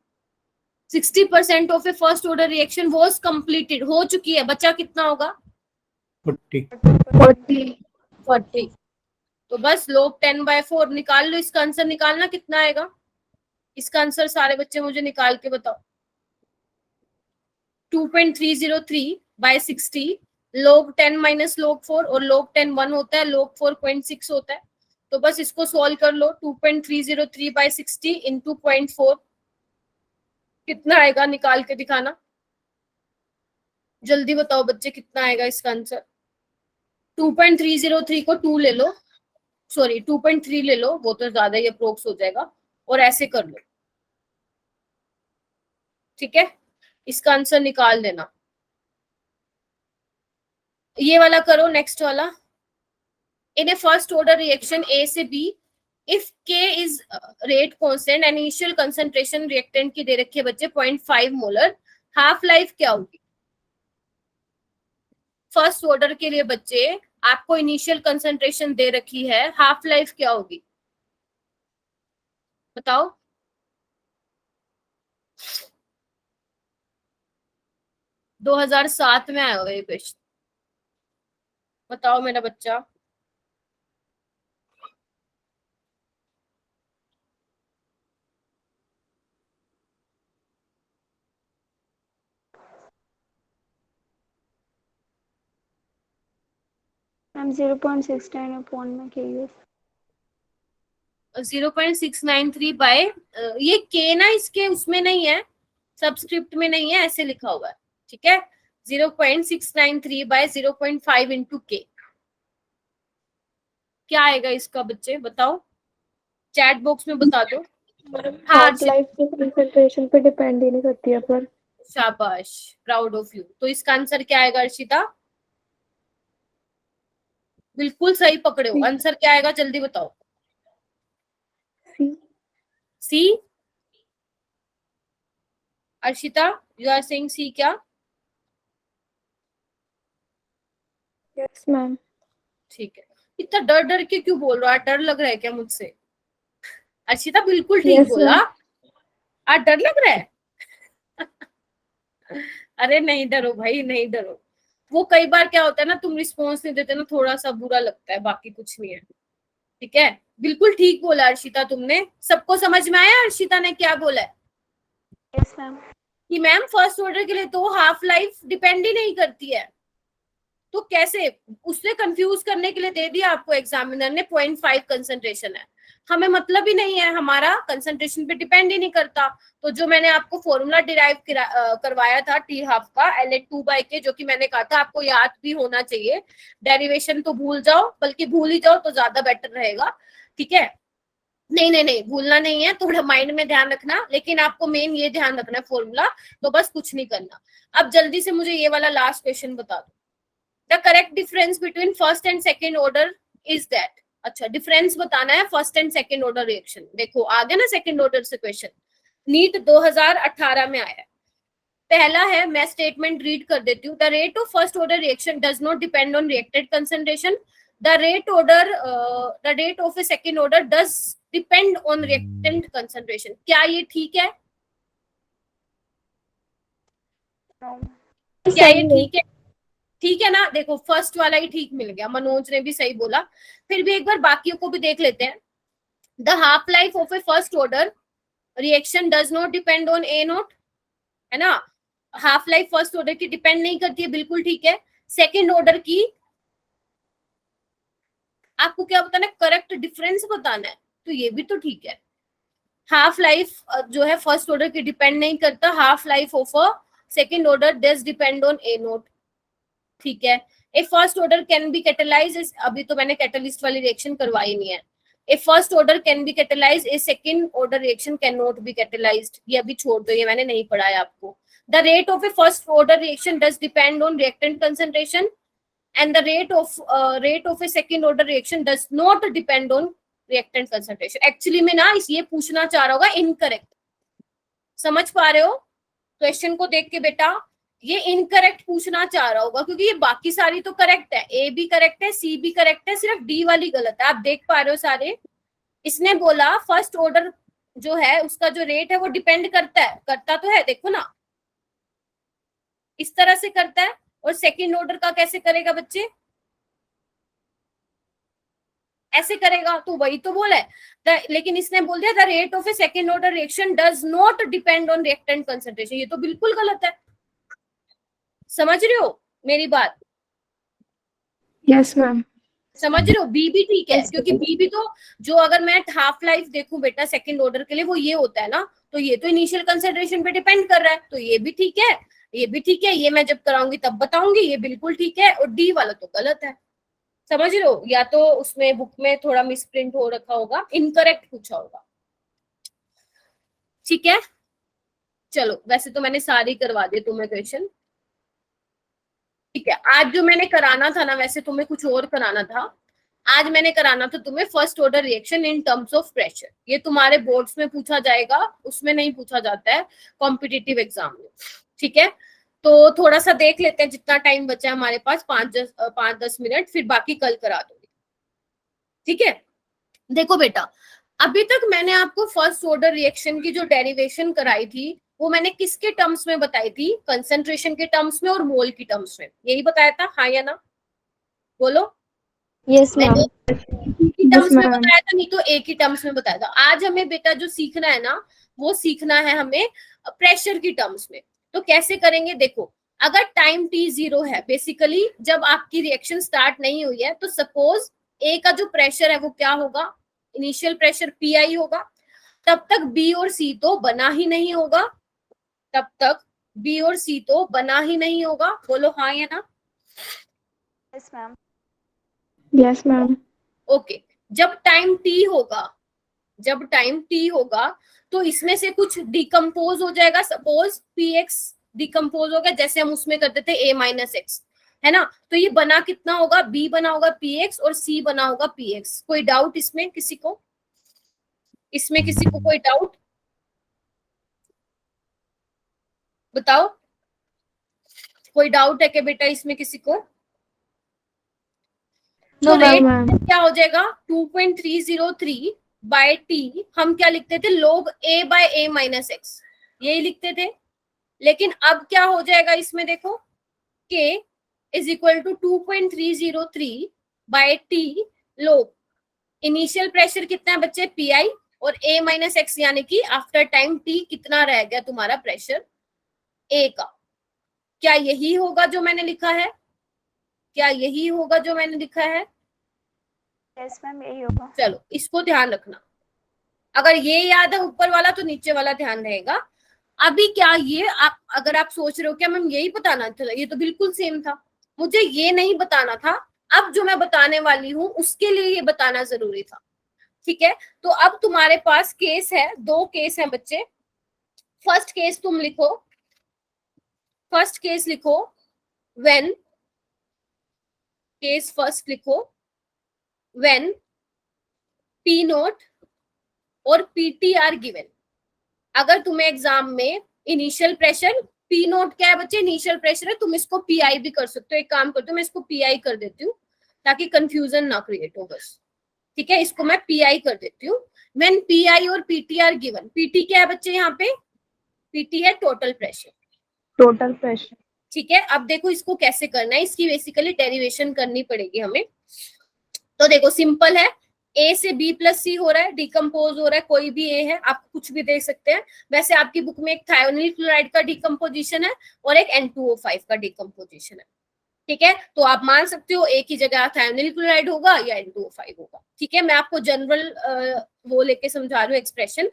60% of a first order reaction was completed, हो चुकी है। बचा कितना होगा? 40। तो बस लोग 10/4 निकाल लो। इसका आंसर निकालना कितना आएगा? इसका आंसर सारे बच्चे मुझे निकाल के बताओ। 2.303 बाय 60, log 10 माइनस log 4, और log 10 1 होता है, log 4 0.6 होता है। तो बस इसको सॉल्व कर लो। 2.303 by 60 इंटू 0.4 कितना आएगा, निकाल के दिखाना। जल्दी बताओ बच्चे, कितना आएगा इसका आंसर। 2.303 को 2 ले लो, सॉरी 2.3 ले लो, वो तो ज्यादा ही अप्रोक्स हो जाएगा, और ऐसे कर लो, ठीक है। इसका आंसर निकाल देना। ये वाला करो, नेक्स्ट वाला। इन ए फर्स्ट ऑर्डर रिएक्शन ए से बी, इफ के is rate constant, initial concentration reactant की दे रखी है बच्चे 0.5 मोलर, हाफ लाइफ क्या होगी। फर्स्ट ऑर्डर के लिए बच्चे आपको इनिशियल कंसंट्रेशन दे रखी है, हाफ लाइफ क्या होगी बताओ। दो 2007 में आया हुआ ये क्वेश्चन, बताओ मेरा बच्चा। मैम 0.69 अपॉन में KU 0.693 बाय, ये के ना इसके उसमें नहीं है, सबस्क्रिप्ट में नहीं है, ऐसे लिखा हुआ है, ठीक है। 0.693 बाय 0.5 इंटू के, क्या आएगा इसका बच्चे बताओ, चैट बॉक्स में बता दो। हाँ हाफ लाइफ के कंसंट्रेशन पे डिपेंड ही नहीं करती है पर। शाबाश, प्राउड ऑफ यू। तो इसका आंसर क्या आएगा अर्शिता। बिल्कुल सही पकड़े हो, आंसर क्या आएगा जल्दी बताओ। सी। सी, अर्शिता यू आर सेइंग सी क्या। Yes ma'am. ठीक है, इतना डर डर के क्यों बोल रहा है, डर लग रहा है क्या मुझसे। अर्शिता बिल्कुल ठीक Yes, बोला, ma'am. आज डर लग रहा है। अरे नहीं डरो भाई, नहीं डरो। वो कई बार क्या होता है ना, तुम रिस्पॉन्स नहीं देते ना, थोड़ा सा बुरा लगता है, बाकी कुछ नहीं है, ठीक है। बिल्कुल ठीक बोला अर्शिता तुमने। सबको समझ में आया अर्शिता ने क्या बोला है। Yes ma'am. कि मैम फर्स्ट ऑर्डर के लिए तो हाफ लाइफ डिपेंड ही नहीं करती है, तो कैसे, उसने कंफ्यूज करने के लिए दे दिया आपको एग्जामिनर ने 0.5 कंसंट्रेशन है, हमें मतलब ही नहीं है, हमारा कंसंट्रेशन पे डिपेंड ही नहीं करता। तो जो मैंने आपको फॉर्मूला डिराइव करवाया था टी हाफ का Ln2/k, जो कि मैंने कहा था आपको याद भी होना चाहिए, डेरिवेशन तो भूल जाओ, बल्कि भूल ही जाओ तो ज्यादा बेटर रहेगा, ठीक है। नहीं नहीं नहीं, भूलना नहीं है, थोड़ा माइंड में ध्यान रखना, लेकिन आपको मेन ये ध्यान रखना है फॉर्मूला, तो बस कुछ नहीं करना। अब जल्दी से मुझे ये वाला लास्ट क्वेश्चन बता दो। The correct difference between first and second order is that. अच्छा, डिफरेंस बताना है first and second order reaction. देखो आ गया ना सेकेंड ऑर्डर से क्वेश्चन, नीट 2018 में आया है। पहला है, मैं स्टेटमेंट रीड कर देती हूँ। The rate of first order reaction does not depend on reacted concentration, the rate of A second order does depend on reactant concentration. क्या ये ठीक है, क्या ये ठीक है, ठीक है ना। देखो फर्स्ट वाला ही ठीक मिल गया, मनोज ने भी सही बोला। फिर भी एक बार बाकियों को भी देख लेते हैं। The half life of a first order reaction does not depend on a not, है ना। हाफ लाइफ फर्स्ट ऑर्डर की डिपेंड नहीं करती है, बिल्कुल ठीक है। सेकेंड ऑर्डर की आपको क्या बताना है, करेक्ट डिफरेंस बताना है, तो ये भी तो ठीक है। हाफ लाइफ जो है फर्स्ट ऑर्डर की डिपेंड नहीं करता, half life of a second order does depend on a naught, ठीक है। A first order can be catalyse, अभी तो मैंने कैटलिस्ट वाली रिएक्शन करवाई नहीं है। A first order can be catalyse, a second order reaction can not be catalysed, ये अभी छोड़ दो, ये मैंने नहीं पढ़ाया आपको। The rate of a first order reaction does depend on reactant concentration and the rate of A second order reaction does not depend on reactant concentration. Actually में ना ये पूछना चाह रहा होगा इनकरेक्ट, समझ पा रहे हो क्वेश्चन को देख के बेटा, ये इनकरेक्ट पूछना चाह रहा होगा, क्योंकि ये बाकी सारी तो करेक्ट है, ए भी करेक्ट है, सी भी करेक्ट है, सिर्फ डी वाली गलत है। आप देख पा रहे हो सारे। इसने बोला फर्स्ट ऑर्डर जो है उसका जो रेट है वो डिपेंड करता है, करता तो है, देखो ना इस तरह से करता है, और सेकेंड ऑर्डर का कैसे करेगा बच्चे, ऐसे करेगा, तो वही तो बोला है। लेकिन इसने बोल दिया the rate of A second order reaction does not depend on reactant concentration, ये तो बिल्कुल गलत है। समझ रहे हो मेरी बात। Yes ma'am. समझ रहे हो? बी भी ठीक है, Yes, क्योंकि बी भी तो जो अगर मैं हाफ लाइफ देखूं बेटा सेकंड ऑर्डर के लिए वो ये होता है ना, तो ये तो इनिशियल कंसिडरेशन पे डिपेंड कर रहा है, तो ये भी ठीक है, ये भी ठीक है, ये मैं जब कराऊंगी तब बताऊंगी, ये बिल्कुल ठीक है, और डी वाला तो गलत है। समझ रहे हो? या तो उसमें बुक में थोड़ा मिसप्रिंट हो रखा होगा, इनकरेक्ट पूछा होगा। ठीक है, चलो वैसे तो मैंने सारी करवा दी तुम्हें क्वेश्चन। ठीक है, आज जो मैंने कराना था ना, वैसे तुम्हें कुछ और कराना था। आज मैंने कराना था तुम्हें first order reaction in terms of pressure. ये तुम्हारे बोर्ड्स में पूछा जाएगा, उसमें नहीं पूछा जाता है कॉम्पिटिटिव एग्जाम में। ठीक है, तो थोड़ा सा देख लेते हैं, जितना टाइम बचा है हमारे पास 5-10 मिनट, फिर बाकी कल करा दूंगी। ठीक है, देखो बेटा, अभी तक मैंने आपको फर्स्ट ऑर्डर रिएक्शन की जो डेरिवेशन कराई थी वो मैंने किसके टर्म्स में बताई थी? कंसंट्रेशन के टर्म्स में और मोल की टर्म्स में, यही बताया था, हाँ या ना? बोलो। yes, मैंने ma'am. की टर्म्स में ma'am. बताया था, नहीं तो एक ही टर्म्स में बताया था। आज हमें बेटा जो सीखना है ना, वो सीखना है हमें प्रेशर की टर्म्स में। तो कैसे करेंगे? देखो, अगर टाइम टी 0 है, बेसिकली जब आपकी रिएक्शन स्टार्ट नहीं हुई है, तो सपोज ए का जो प्रेशर है वो क्या होगा? इनिशियल प्रेशर पी होगा। तब तक बी और सी तो बना ही नहीं होगा, तब तक बी और सी तो बना ही नहीं होगा। बोलो हाँ या ना? Yes ma'am. Yes, ma'am. Okay, जब टाइम टी होगा, जब टाइम टी होगा तो इसमें से कुछ डिकम्पोज हो जाएगा। सपोज पी एक्स डिकम्पोज हो गया, जैसे हम उसमें करते थे ए माइनस एक्स, है ना? तो ये बना कितना होगा? बी बना होगा पी एक्स और सी बना होगा पी एक्स। कोई डाउट इसमें किसी को? इसमें किसी को कोई डाउट? बताओ, कोई डाउट है क्या बेटा इसमें किसी को? No, तो रेट ma'am. क्या हो जाएगा? 2.303 बाय टी, हम क्या लिखते थे? log a by a minus X, यही लिखते थे। लेकिन अब क्या हो जाएगा इसमें? देखो, k is equal to 2.303 by t log initial pressure कितना है बच्चे? पी और a माइनस एक्स, यानी कि आफ्टर टाइम t कितना रह गया तुम्हारा प्रेशर a का। क्या यही होगा जो मैंने लिखा है? क्या यही होगा जो मैंने लिखा है? यस मैम, यही होगा। चलो इसको ध्यान रखना, अगर ये याद है ऊपर वाला तो नीचे वाला ध्यान रहेगा। अभी क्या ये आप, अगर आप सोच रहे हो क्या मैम यही बताना था, ये तो बिल्कुल सेम था, मुझे ये नहीं बताना था। अब जो मैं बताने वाली हूँ उसके लिए ये बताना जरूरी था। ठीक है, तो अब तुम्हारे पास केस है, 2 केस है बच्चे। फर्स्ट केस तुम लिखो, फर्स्ट केस लिखो, व्हेन, केस फर्स्ट लिखो, व्हेन पी नोट और पीटी आर गिवन। अगर तुम्हें एग्जाम में इनिशियल प्रेशर, पी नोट क्या है बच्चे? इनिशियल प्रेशर है, तुम इसको पीआई भी कर सकते हो। एक काम करते हो, मैं इसको पीआई कर देती हूँ ताकि कंफ्यूजन ना क्रिएट हो बस। ठीक है, इसको मैं पीआई कर देती हूँ। व्हेन पीआई और पीटी आर गिवन, पीटी क्या है बच्चे यहाँ पे? पीटी है टोटल प्रेशर। Total pressure. ठीक है, अब देखो इसको कैसे करना है, इसकी बेसिकली डेरिवेशन करनी पड़ेगी हमें। तो देखो सिंपल है, ए से बी प्लस सी हो रहा है, डिकम्पोज हो रहा है, कोई भी ए है, आप कुछ भी देख सकते हैं। वैसे आपकी बुक में एक थायोनिल क्लोराइड का डिकम्पोजिशन है और एक N2O5 का डिकम्पोजिशन है। ठीक है, तो आप मान सकते हो एक ही जगह थायोनिल क्लोराइड होगा या N2O5 होगा। ठीक है, मैं आपको जनरल वो लेके समझा रही हूँ एक्सप्रेशन।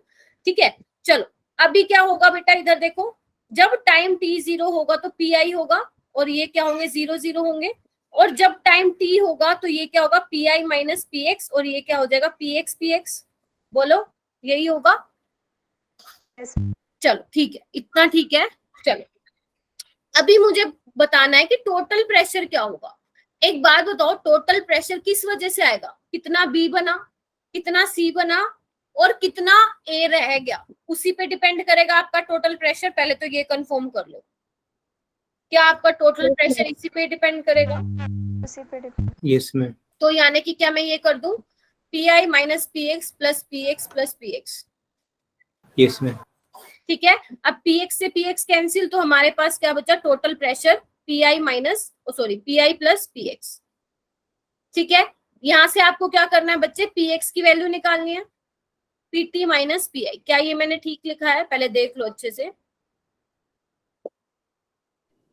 ठीक है, चलो अभी क्या होगा बेटा, इधर देखो, जब टाइम t 0 होगा तो पी होगा और ये क्या होंगे? 0 होंगे। और जब टाइम t होगा तो ये क्या होगा? पी माइनस पी एक्स, और ये क्या हो जाएगा? P x. बोलो, यही होगा? यस। चलो ठीक है, इतना ठीक है। चलो अभी मुझे बताना है कि टोटल प्रेशर क्या होगा। एक बात बताओ, टोटल प्रेशर किस वजह से आएगा? कितना बी बना, कितना सी बना और कितना ए रह गया, उसी पे डिपेंड करेगा आपका टोटल प्रेशर। पहले तो ये कंफर्म कर लो, क्या आपका टोटल प्रेशर इसी पे डिपेंड करेगा? उसी पे डिपेंड। Yes, ma'am. तो यानी कि क्या मैं ये कर दूं? P minus P x plus P x plus P x. Yes, ma'am. ठीक है, अब पी एक्स से पी एक्स कैंसिल, तो हमारे पास क्या बचा? Total pressure P minus P plus P x. ठीक है, यहां से आपको क्या करना है बच्चे? पी एक्स की वैल्यू निकालनी है, पीटी माइनस पी आई। क्या ये मैंने ठीक लिखा है? पहले देख लो अच्छे से।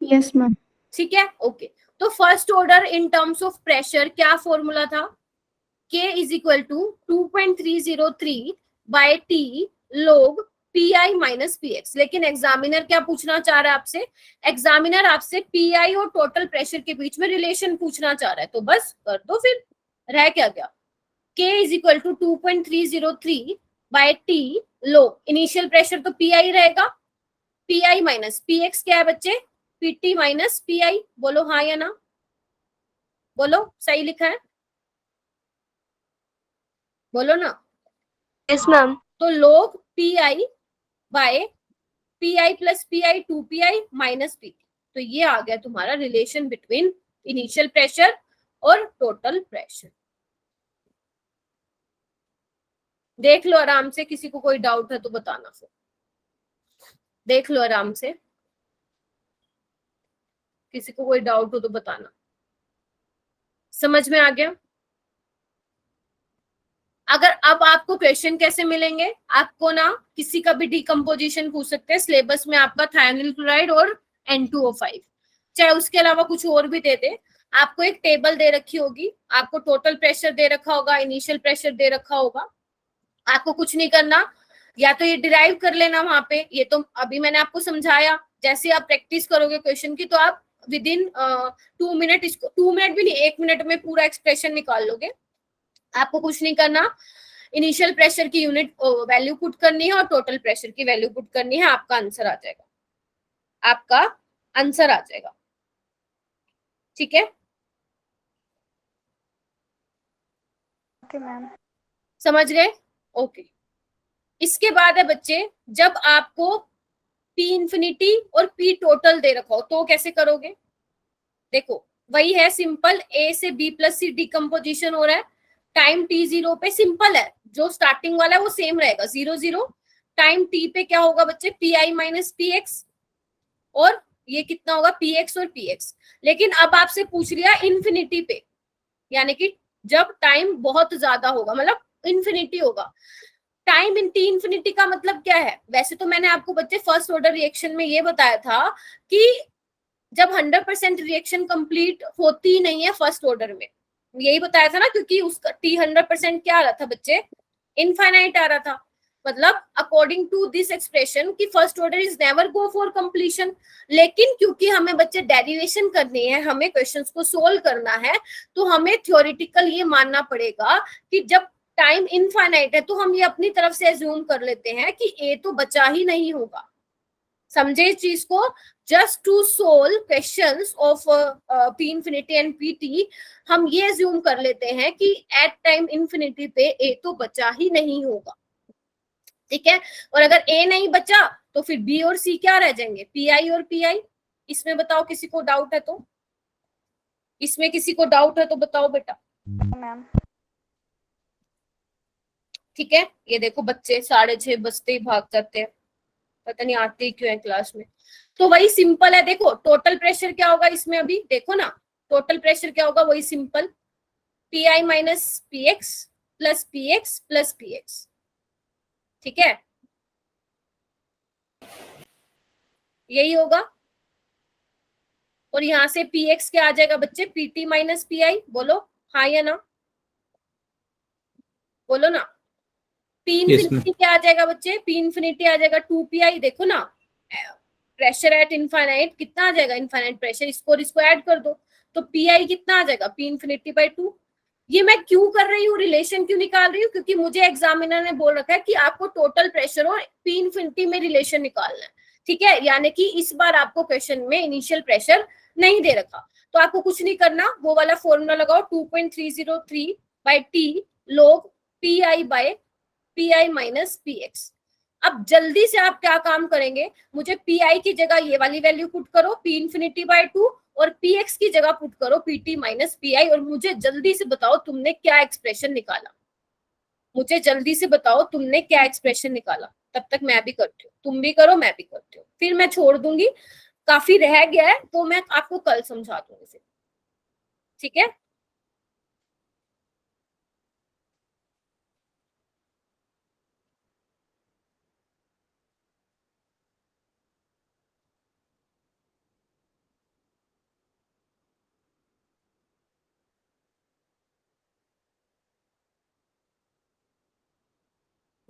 Yes, ma'am. ठीक है, ओके। तो first order in terms of pressure क्या फॉर्मूला था, K is equal to 2.303 by T log PI minus PX। लेकिन एग्जामिनर क्या पूछना चाह रहा है आपसे, एग्जामिनर आपसे PI और टोटल प्रेशर के बीच में रिलेशन पूछना चाह रहा है, तो बस कर दो फिर, रह क्या गया। K is equal to 2.303 by T log, initial pressure तो PI रहेगा, PI माइनस PX क्या है बच्चे, PT माइनस PI। बोलो हाँ या ना, बोलो सही लिखा है, बोलो ना। Yes ma'am. तो log PI by PI plus PI 2PI minus PT, तो ये आ गया तुम्हारा रिलेशन बिटवीन इनिशियल प्रेशर और टोटल प्रेशर। देख लो आराम से, किसी को कोई डाउट है तो बताना, फिर देख लो आराम से, किसी को कोई डाउट हो तो बताना। समझ में आ गया। अगर अब आपको क्वेश्चन कैसे मिलेंगे, आपको ना किसी का भी डिकम्पोजिशन पूछ सकते हैं, सिलेबस में आपका थायनिल क्लोराइड और N2O5, चाहे उसके अलावा कुछ और भी दे दे, आपको एक टेबल दे रखी होगी, आपको टोटल प्रेशर दे रखा होगा, इनिशियल प्रेशर दे रखा होगा, आपको कुछ नहीं करना, या तो ये डिराइव कर लेना वहां पे, ये तो अभी मैंने आपको समझाया, जैसे आप प्रैक्टिस करोगे क्वेश्चन की तो आप विद इन 2 मिनट इसको, 2 मिनट भी नहीं, 1 मिनट में पूरा एक्सप्रेशन निकाल लोगे। आपको कुछ नहीं करना, इनिशियल प्रेशर की यूनिट वैल्यू पुट करनी है और टोटल प्रेशर की वैल्यू पुट करनी है, आपका आंसर आ जाएगा, आपका आंसर आ जाएगा। ठीक है, ओके मैम। समझ गए, ओके। इसके बाद है बच्चे, जब आपको P इंफिनिटी और P टोटल दे रखा हो तो कैसे करोगे, देखो वही है सिंपल, A से B प्लस C डिकम्पोजिशन हो रहा है, टाइम T0 पे सिंपल है, जो स्टार्टिंग वाला है वो सेम रहेगा 0 0, टाइम T पे क्या होगा बच्चे, PI माइनस PX, और ये कितना होगा PX और PX। लेकिन अब आपसे पूछ लिया इन्फिनिटी पे, यानी कि जब टाइम बहुत ज्यादा होगा, मतलब इन्फिनिटी होगा, टाइम इन टी इन्फिनिटी का मतलब क्या है, वैसे तो मैंने आपको बच्चे फर्स्ट ऑर्डर रिएक्शन में ये बताया था कि जब 100% रिएक्शन कंप्लीट होती ही नहीं है फर्स्ट ऑर्डर में, यही बताया था ना, क्योंकि उसका T 100% क्या आ रहा था बच्चे, इनफाइनाइट आ रहा था, मतलब अकॉर्डिंग टू दिस एक्सप्रेशन कि first order is never go for completion. लेकिन क्योंकि हमें बच्चे डेरिवेशन करनी है, हमें क्वेश्चंस को सोल्व करना है, तो हमें थ्योरेटिकल ये मानना पड़ेगा कि जब टाइम इनफाइनाइट है तो हम ये अपनी तरफ से एज्यूम कर लेते हैं कि ए तो बचा ही नहीं होगा। समझे इस चीज को, just to solve questions of P infinity and P T, हम ये एज्यूम कर लेते हैं कि एट टाइम इंफिनिटी पे ए तो बचा ही नहीं होगा। ठीक है, और अगर ए नहीं बचा तो फिर बी और सी क्या रह जाएंगे, पी आई और पी आई। इसमें बताओ किसी को डाउट है तो, इसमें किसी को डाउट है तो बताओ बेटा। मैम ठीक है, ये देखो बच्चे 6:30 बजते ही भाग जाते हैं, पता नहीं आते ही क्यों है क्लास में। तो वही सिंपल है, देखो टोटल प्रेशर क्या होगा इसमें, अभी देखो ना, टोटल प्रेशर क्या होगा, वही simple, P I minus P x plus P x plus P x. ठीक है, यही होगा, और यहां से पी एक्स क्या आ जाएगा बच्चे, P T minus P I. बोलो हाँ या ना, बोलो ना। पी इंफिनिटी क्या आ जाएगा बच्चे, पी इंफिनिटी आ जाएगा 2PI, देखो ना प्रेशर एट इनफाइनाइट कितना आ जाएगा, इनफाइनाइट प्रेशर, इसको और इसको ऐड कर दो तो PI कितना आ जाएगा, पी इंफिनिटी बाई 2। ये मैं क्यों कर रही हूँ, रिलेशन क्यों निकाल रही हूँ, क्योंकि मुझे एग्जामिनर ने बोल रखा है कि आपको टोटल प्रेशर और पी इंफिनिटी में रिलेशन निकालना है। ठीक है, यानी कि इस बार आपको क्वेश्चन में इनिशियल प्रेशर नहीं दे रखा, तो आपको कुछ नहीं करना, वो वाला फॉर्मूला लगाओ 2.303 by T log PI by PI minus PX। अब जल्दी से आप क्या काम करेंगे, मुझे PI की जगह ये वाली वैल्यू पुट करो, P इंफिनिटी बाय 2, और PX की जगह पुट करो PT माइनस PI, और मुझे जल्दी से बताओ तुमने क्या एक्सप्रेशन निकाला, मुझे जल्दी से बताओ तुमने क्या एक्सप्रेशन निकाला। तब तक मैं भी करती हूँ, तुम भी करो मैं भी करती हूँ, फिर मैं छोड़ दूंगी, काफी रह गया है तो मैं आपको कल समझा दूंगी फिर। ठीक है,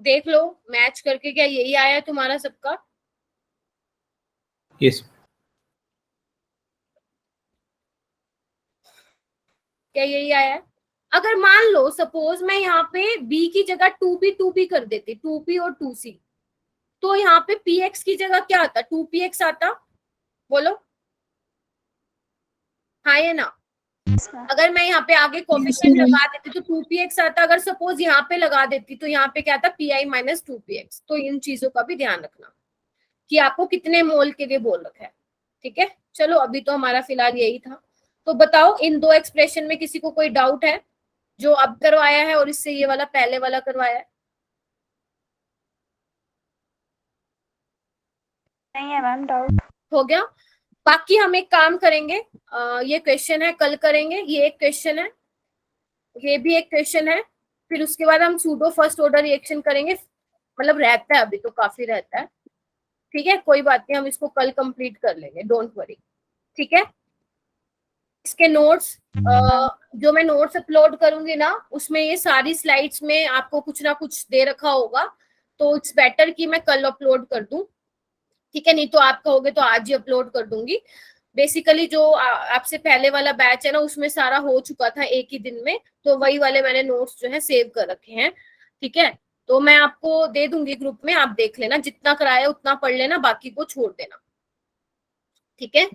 देख लो मैच करके, क्या यही आया है तुम्हारा सबका? यस। क्या यही आया है? अगर मान लो सपोज मैं यहाँ पे बी की जगह टू पी कर देती, टू पी और टू सी, तो यहाँ पे पी एक्स की जगह क्या आता? टू पी एक्स आता। बोलो हाँ या ना? अगर मैं यहाँ पे आगे कोफिशिएंट लगा देती तो टू पी एक्स आता। अगर सपोज यहाँ पे लगा देती तो यहाँ पे क्या आता? P I minus two P x. तो इन चीजों का भी ध्यान रखना कि आपको कितने मोल के लिए बोल रखा है। ठीक है, चलो अभी तो हमारा फिलहाल यही था। तो बताओ इन दो एक्सप्रेशन में किसी को कोई डाउट है? जो अब करवाया है और इससे ये वाला पहले वाला करवाया है? नहीं है मैम डाउट। हो गया। बाकी हम एक काम करेंगे, ये क्वेश्चन है कल करेंगे, ये एक क्वेश्चन है, ये भी एक क्वेश्चन है, फिर उसके बाद हम सूडो फर्स्ट ऑर्डर रिएक्शन करेंगे। मतलब रहता है अभी तो काफी रहता है। ठीक है, कोई बात नहीं, हम इसको कल कंप्लीट कर लेंगे, डोंट वरी। ठीक है, इसके नोट्स जो मैं नोट्स अपलोड करूंगी ना, उसमें ये सारी स्लाइड्स में आपको कुछ ना कुछ दे रखा होगा, तो इट्स बेटर कि मैं कल अपलोड कर दूं। ठीक है, नहीं तो आप कहोगे तो आज ही अपलोड कर दूंगी। बेसिकली जो आपसे पहले वाला बैच है ना, उसमें सारा हो चुका था एक ही दिन में, तो वही वाले मैंने नोट्स जो है सेव कर रखे हैं। ठीक है, तो मैं आपको दे दूंगी ग्रुप में, आप देख लेना, जितना कराया उतना पढ़ लेना, बाकी को छोड़ देना। ठीक है।